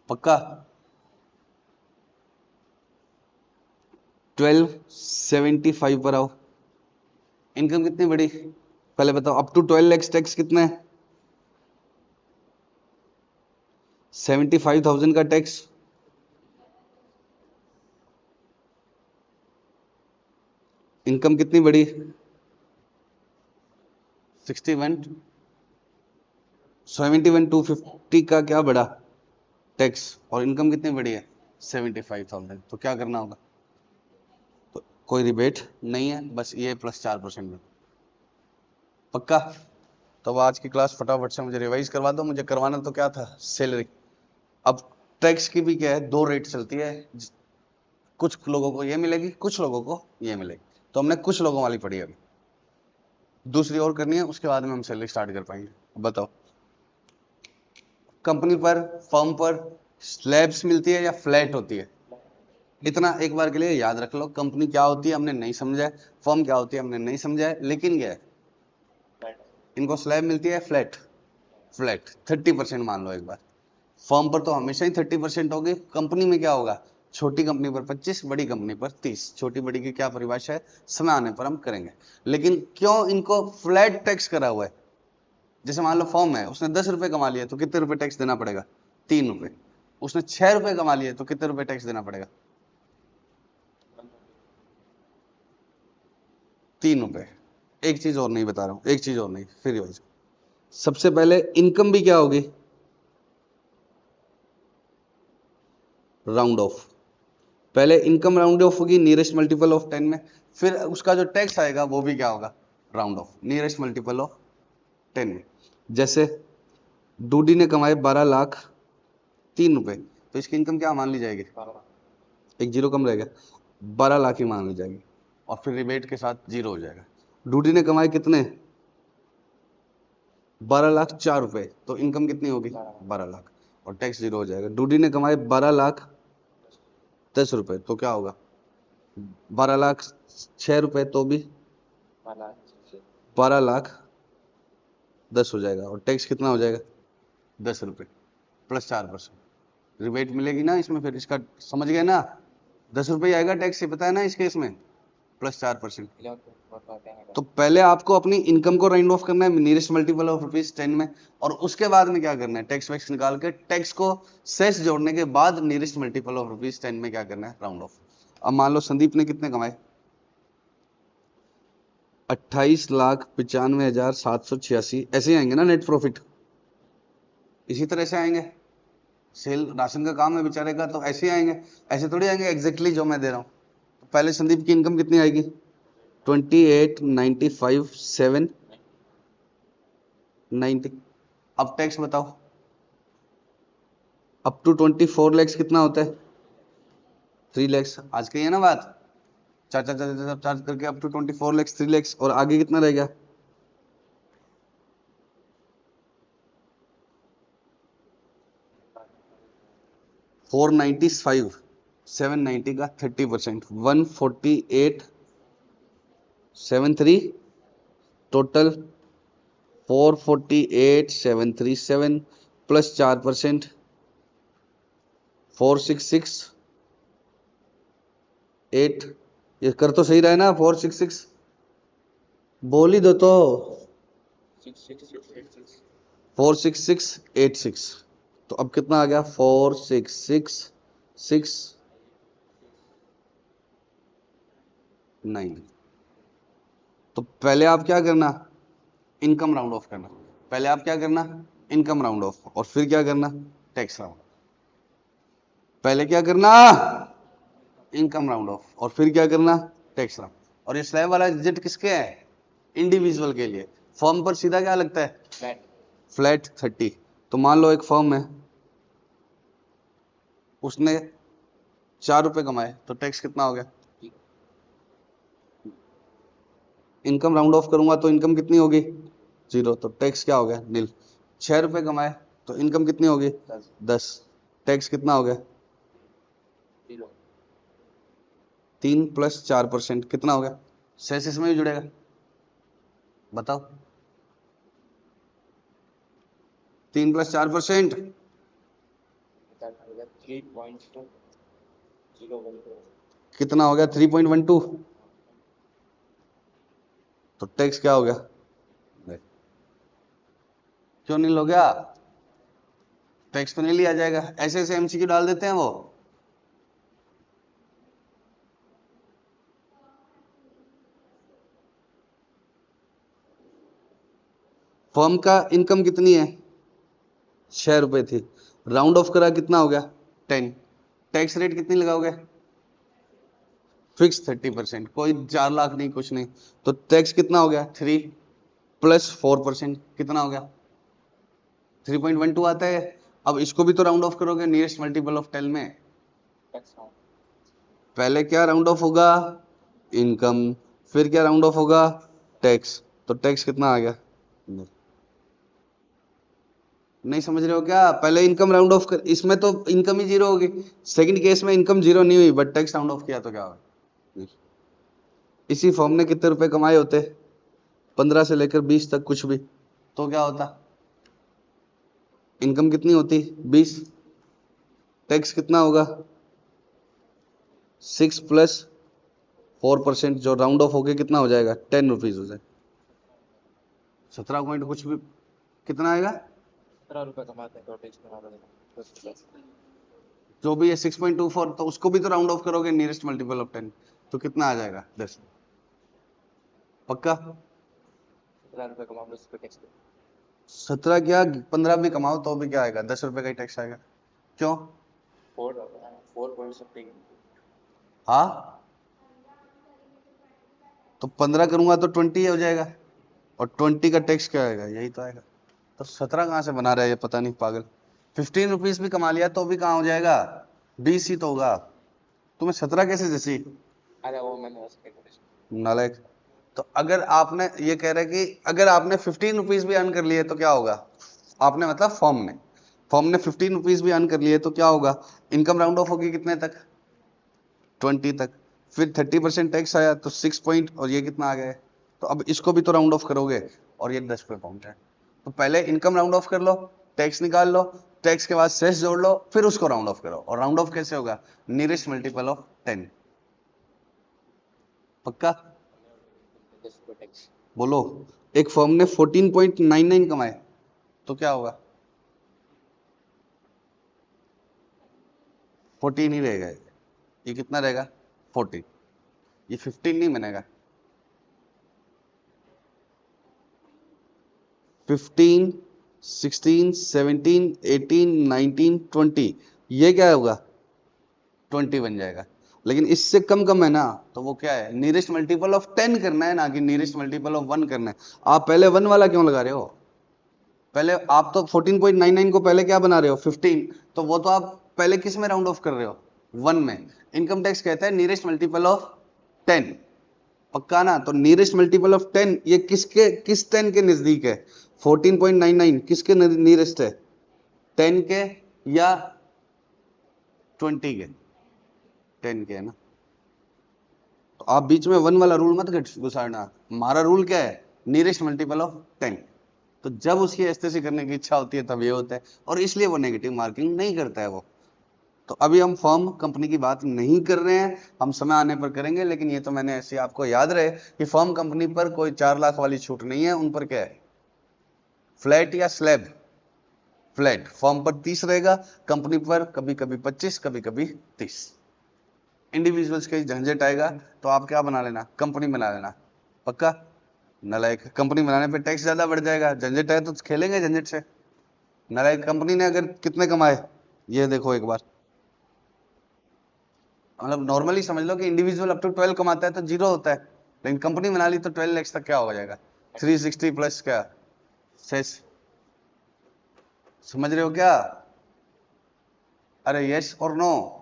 पक्का? 1275 पर आओ। इनकम कितनी बढ़ी? पहले बताओ, अप टू 12 लाख टैक्स कितना है? 75,000 का टैक्स। इनकम कितनी बढ़ी? 71,250 का क्या बढ़ा? टैक्स। और इनकम कितनी बढ़ी है? 75,000। तो क्या करना होगा? तो कोई रिबेट नहीं है, बस ये प्लस 4% में। पक्का? तो आज की क्लास फटाफट से मुझे रिवाइज करवा दो। मुझे करवाना तो क्या था? सैलरी। अब टैक्स की भी क्या है, 2 रेट चलती है। कुछ लोगों को ये मिलेगी, कुछ लोगों को ये मिलेगी। तो हमने कुछ लोगों वाली पढ़ी अभी, दूसरी और करनी है, उसके बाद में हम सैलरी स्टार्ट कर पाएंगे। बताओ, कंपनी पर, फर्म पर स्लैब्स मिलती है या फ्लैट होती है? इतना एक बार के लिए याद रख लो। कंपनी क्या होती है हमने नहीं समझा है, फर्म क्या होती है हमने नहीं समझा है, लेकिन क्या है, इनको स्लैब मिलती है फ्लैट। फ्लैट 30% मान लो एक बार। फर्म पर तो हमेशा ही 30% होगी। कंपनी में क्या होगा? छोटी कंपनी पर 25, बड़ी कंपनी पर 30। छोटी बड़ी की क्या परिभाषा है? समय आने पर हम करेंगे। लेकिन क्यों इनको फ्लैट टैक्स करा हुआ है? जैसे मान लो फर्म है, उसने 10 रुपए कमा लिए तो कितने रुपए टैक्स देना पड़ेगा? 3 रुपए। उसने 6 रुपए कमा लिए तो कितने रुपए टैक्स देना पड़ेगा? 3 रुपए। एक चीज और नहीं बता रहा हूं, एक चीज और नहीं, फिर रिवाइज। सबसे पहले इनकम भी क्या होगी? Round of. पहले इनकम राउंड ऑफ होगी नियरेस्ट मल्टीपल ऑफ 10 में। फिर उसका जो टैक्स आएगा वो भी क्या होगा? Round of, nearest multiple of 10 में। जैसे डूडी ने कमाए 12 लाख 3 रुपए, तो इसकी इनकम क्या मान ली जाएगी? एक जीरो कम रहेगा, 12 लाख ही मान ली जाएगी। और फिर रिबेट के साथ जीरो हो जाएगा। डूडी ने कमाए कितने? 12 लाख 4 रुपए, तो इनकम कितनी होगी? 12 लाख। और टैक्स जीरो हो जाएगा। डूडी ने कमाए 12 लाख 10 रुपए, तो क्या होगा? 12 लाख 6 रुपए, तो भी 12 लाख 10 हो जाएगा। और टैक्स कितना हो जाएगा? 10 रुपए प्लस 4%। रिबेट मिलेगी ना इसमें, फिर इसका समझ गए ना? 10 रुपये आएगा टैक्स, ये पता है ना इस केस में, प्लस 4%। तो पहले आपको अपनी इनकम को राउंड ऑफ करना है नियरेस्ट मल्टीपल ऑफ ₹10 में, और उसके बाद में क्या करना है? टैक्स वैक्स निकाल के टैक्स को सेस जोड़ने के बाद नियरेस्ट मल्टीपल ऑफ ₹10 में क्या करना है? Round of. अब मान लो संदीप ने कितने कमाए? 28,95,786 ऐसे ही आएंगे ना नेट प्रॉफिट, इसी तरह से आएंगे। सेल राशन का काम है बेचारे का, तो ऐसे ही आएंगे, ऐसे थोड़ी आएंगे एग्जैक्टली जो मैं दे रहा हूँ। तो पहले संदीप की इनकम कितनी आएगी? 28,95,790। अब टैक्स बताओ, अप टू 24 लैक्स कितना होता है? 3 लैक्स। आज कही है ना बात, चार चार चार चार चार्ज करके अप टू 24 लैक्स 3 लैक्स, और आगे कितना रह गया? 495, 790 का 30%, 148,730, टोटल 448,737 प्लस 4%, 466,8। ये कर तो सही रहा है ना? 466 बोल ही दो तो। 46686। तो अब कितना आ गया? 466,669। तो पहले आप क्या करना? इनकम राउंड ऑफ करना। पहले आप क्या करना? इनकम राउंड ऑफ, और फिर क्या करना? Tax round. पहले क्या करना? इनकम राउंड ऑफ, और फिर क्या करना? Tax round. और ये स्लैब वाला डिजिट किसके है? इंडिविजुअल के लिए। फॉर्म पर सीधा क्या लगता है? फ्लैट 30। तो मान लो एक फॉर्म है, उसने 4 रुपए कमाए, तो टैक्स कितना हो गया? इनकम राउंड ऑफ करूंगा तो इनकम कितनी होगी? 0, तो टैक्स क्या हो गया? नील। 6 रुपए कमाए तो इनकम कितनी होगी? 10, टैक्स कितना हो गया? 3 प्लस 4% कितना हो गया? सेस इसमें भी जुड़ेगा, बताओ। 3 प्लस 4%, कितना हो गया? 3.12। तो टैक्स क्या हो गया? क्यों नहीं हो गया? टैक्स तो नहीं लिया जाएगा, ऐसे ऐसे एमसीक्यू डाल देते हैं वो। फर्म का इनकम कितनी है? 6 रुपए थी, राउंड ऑफ करा कितना हो गया? 10। टैक्स रेट कितनी लगाओगे? फिक्स 30%, कोई 4 लाख नहीं, कुछ नहीं। तो टैक्स कितना हो गया? 3 प्लस 4% कितना हो गया? 3.12 आता है। अब इसको भी तो राउंड ऑफ करोगे नियरेस्ट मल्टीपल ऑफ 10 में। पहले क्या राउंड ऑफ होगा? इनकम। फिर क्या राउंड ऑफ होगा? टैक्स। तो टैक्स कितना आ गया? नहीं समझ रहे हो क्या? पहले इनकम राउंड ऑफ कर, इसमें तो इनकम ही 0 होगी। सेकंड केस में इनकम 0 नहीं हुई, बट टैक्स राउंड ऑफ किया तो क्या होगा? इसी फॉर्म ने कितने रुपए कमाए होते? 15 से लेकर 20 तक, कुछ भी, तो क्या होता? इनकम कितनी होती? 20। टैक्स कितना होगा? 6 प्लस 4%, जो राउंड ऑफ होके कितना हो जाएगा? 10 रुपीज हो जाए। 17 पॉइंट कुछ भी, कितना आएगा? 17 रुपए कमाते हैं तो टैक्स बना। जो भी है 6.24, तो उसको भी तो राउंड ऑफ करोगे नियरेस्ट मल्टीपल ऑफ 10, तो कितना आ जाएगा? 10। पक्का? 17 रुपए कमाओ 10 रुपए टैक्स। 17 क्या, 15 भी कमाओ तो भी क्या आएगा? 10 रुपए का ही टैक्स आएगा। क्यों? 4 पॉइंट समथिंग। हाँ, तो 15 करूंगा तो 20 हो जाएगा, और 20 का टैक्स क्या आएगा? यही तो आएगा। तो 17 कहाँ से बना रहा है ये, पता नहीं पागल। 15 रुपीज भी कमा लिया तो भी कहाँ हो जाएगा? 20 ही तो होगा। तुम्हें 17 कैसे जैसी? अरे वो मैंने उसके नालायक। तो अगर आपने ये कह रहे कि अगर आपने 15 रुपीज भी अर्न कर लिए तो क्या होगा? आपने मतलब फॉर्म ने 15 रुपीज भी अर्न कर लिए तो क्या होगा? इनकम राउंड ऑफ होगी कितने तक? 20 तक। फिर 30% टैक्स आया तो 6 पॉइंट, और ये कितना आ गया? तो अब इसको भी तो राउंड ऑफ करोगे, और ये 10 पे पहुंच है। तो पहले इनकम राउंड ऑफ कर लो, टैक्स निकाल लो, टैक्स के बाद सेस जोड़ लो, फिर उसको राउंड ऑफ करो। और राउंड ऑफ कैसे होगा? Nearest multiple of 10। पक्का? 10 रुपए टैक्स। बोलो। एक फर्म ने 14.99 कमाए तो क्या होगा? 14 ही रहेगा। ये कितना रहेगा? 14। ये 15 नहीं बनेगा। 15, 16, 17, 18, 19, 20, ये क्या होगा 20 बन जाएगा। लेकिन इससे कम कम है ना, तो वो क्या है, नियरेस्ट मल्टीपल ऑफ 10 करना है, ना कि नियरेस्ट मल्टीपल ऑफ 1 करना है। आप पहले 1 वाला क्यों लगा रहे हो? पहले आप तो 14.99 को पहले क्या बना रहे हो 15, तो वो तो आप पहले किस में राउंड ऑफ कर रहे हो 1 में। इनकम टैक्स कहता है नियरेस्ट मल्टीपल ऑफ 10, पक्का ना? तो नियरेस्ट मल्टीपल ऑफ 10 ये किस 10 के नजदीक है? 14.99 किसके नियरेस्ट है, 10 के या 20 के? 10 के है ना, तो आप बीच में 1 वाला रूल मत घुसाना। हमारा रूल क्या है, नियरेस्ट मल्टीपल ऑफ 10। तो जब उसकी एस्टेसी करने की इच्छा होती है तब ये होता है, और इसलिए वो नेगेटिव मार्किंग नहीं करता है वो। तो अभी हम फर्म कंपनी की बात नहीं कर रहे हैं, हम समय आने पर करेंगे। लेकिन ये तो मैंने ऐसे आपको याद रहे कि फर्म कंपनी पर कोई 4 लाख वाली छूट नहीं है, उन पर क्या है, फ्लैट या स्लैब? फ्लैट। फर्म पर 30 रहेगा, कंपनी पर कभी कभी 25, कभी कभी 30। इंडिविजुअल्स के झंझट आएगा तो आप क्या बना लेना, कंपनी बना लेना, पक्का? नालायक, कंपनी बनाने पे टैक्स ज्यादा बढ़ जाएगा, झंझट है तो खेलेंगे झंझट से। नालायक, कंपनी ने अगर कितने कमाए ये देखो एक बार, मतलब नॉर्मली समझ लो कि इंडिविजुअल अप टू 12 कमाता है तो 0 होता है, लेकिन कंपनी बना ली तो 12 लाख तक क्या हो जाएगा, 360 प्लस क्या सेस। समझ रहे हो क्या? अरे यस और नो?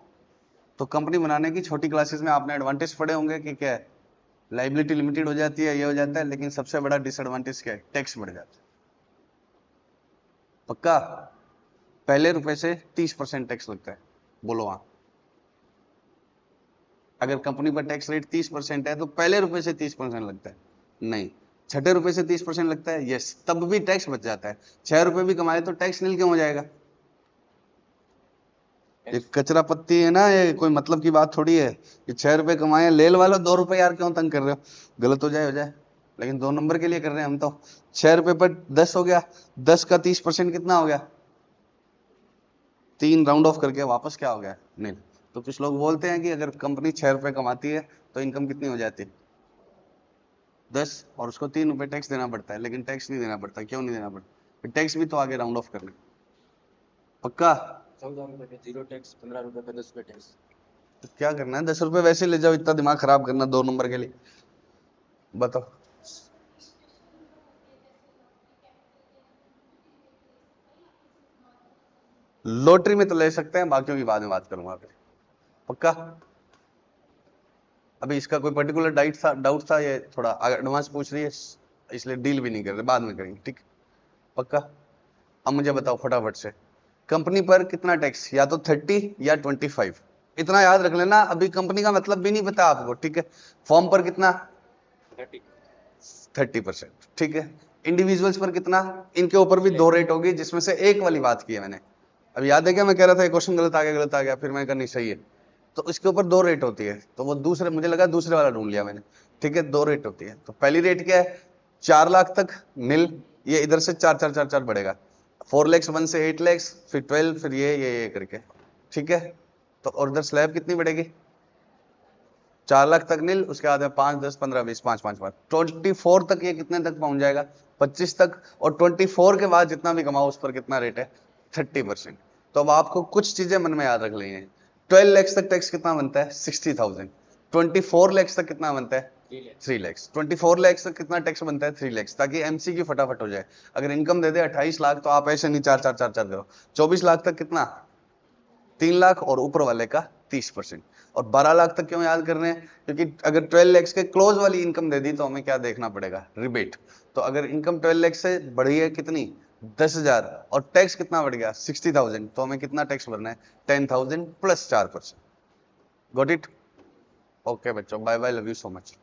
तो कंपनी बनाने की छोटी क्लासेस में आपने एडवांटेज पढ़े होंगे कि क्या है, लाइबिलिटी लिमिटेड हो जाती है, ये हो जाता है, लेकिन सबसे बड़ा डिसएडवांटेज क्या है, टैक्स बढ़ जाता है, पक्का? पहले रुपए से 30% टैक्स लगता है, बोलो हाँ। अगर कंपनी पर टैक्स रेट 30% है तो पहले रुपए से 30% लगता है? नहीं। छठे रुपए से 30% लगता है? यस, तब भी टैक्स बच जाता है। 6 रुपए भी कमाए तो टैक्स नील क्यों हो जाएगा? ये कचरा पत्ती है ना, ये कोई मतलब की बात थोड़ी है। ये 6 रुपए कमाए, लेल वालों 2 रुपए यार क्यों तंग कर रहे हो, गलत हो जाए, लेकिन 2 नंबर के लिए कर रहे हैं हम तो। 6 रुपए पर 10 हो गया, 10 का 30% कितना हो गया, 3 राउंड ऑफ करके वापस क्या हो गया, नील। तो कुछ लोग बोलते हैं कि अगर कंपनी 6 रुपए कमाती है तो इनकम कितनी हो जाती है 10, और उसको 3 रुपए टैक्स देना पड़ता है। लेकिन टैक्स नहीं देना पड़ता, क्यों नहीं देना पड़ता? टैक्स भी तो आगे राउंड ऑफ करना, पक्का? 14 रुपए पे 0 टैक्स, 15 रुपए पे 10 रुपए टैक्स। तो क्या करना है, 10 रुपए वैसे ले जाओ, इतना दिमाग खराब करना 2 नंबर के लिए, बताओ। लॉटरी में तो ले सकते हैं, बाकियों की बाद में बात करूंगा फिर, पक्का? अभी इसका कोई पर्टिकुलर डाउट था, ये थोड़ा एडवांस पूछ रही है, इसलिए डील भी नहीं कर रहे, बाद में करेंगे, ठीक? पक्का? अब मुझे बताओ फटाफट से, कंपनी पर कितना टैक्स, या तो 30 या 25, इतना याद रख लेना। अभी कंपनी का मतलब भी नहीं पता आपको, ठीक है? फॉर्म पर कितना, 30%, ठीक है? इंडिविजुअल्स पर कितना, इनके ऊपर भी 2 रेट होगी, जिसमें से एक वाली बात की है मैंने। अब याद है क्या मैं कह रहा था, क्वेश्चन गलत आ गया, फिर मैं करनी सही है। तो इसके ऊपर 2 रेट होती है, तो वो दूसरे, मुझे लगा दूसरे वाला ढूंढ लिया मैंने, ठीक है? 2 रेट होती है। तो पहली रेट क्या है, 4 लाख तक नील, ये इधर से 4 बढ़ेगा, 4 lakhs 1 से 8 lakhs, फिर 12, फिर ये करके, ठीक है? तो और इधर स्लैब कितनी बढ़ेगी, 4 लाख तक नील, उसके बाद में 5, 10, 15, 20, 5, 5, 5, 24 तक, ये कितने तक पहुंच जाएगा, 25 तक। और 24 के बाद जितना भी कमाओ उस पर कितना रेट है, 30%। तो अब आपको कुछ चीजें मन में याद रख लेनी है। 12 lakhs तक टैक्स कितना बनता है, 60,000। 24 lakhs तक कितना बनता है, 3 lakhs। 24 lakhs तक कितना टैक्स बनता है, 3 lakhs, ताकि एमसीक्यू फटाफट हो जाए। अगर इनकम दे दे 28 लाख तो आप ऐसे नहीं 4 करो। 24 लाख तक कितना, 3 लाख, और ऊपर वाले का 30%। और 12 लाख तक क्यों याद कर रहे हैं, क्योंकि अगर 12 lakhs के क्लोज वाली इनकम दे दी तो हमें क्या देखना पड़ेगा, रिबेट। तो अगर इनकम 12 lakhs से बढ़ी है कितनी, 10,000, और टैक्स कितना बढ़ गया 60,000, तो हमें कितना टैक्स भरना है, 10,000 प्लस 4%। Got it? ओके बच्चों, bye bye, love you so much.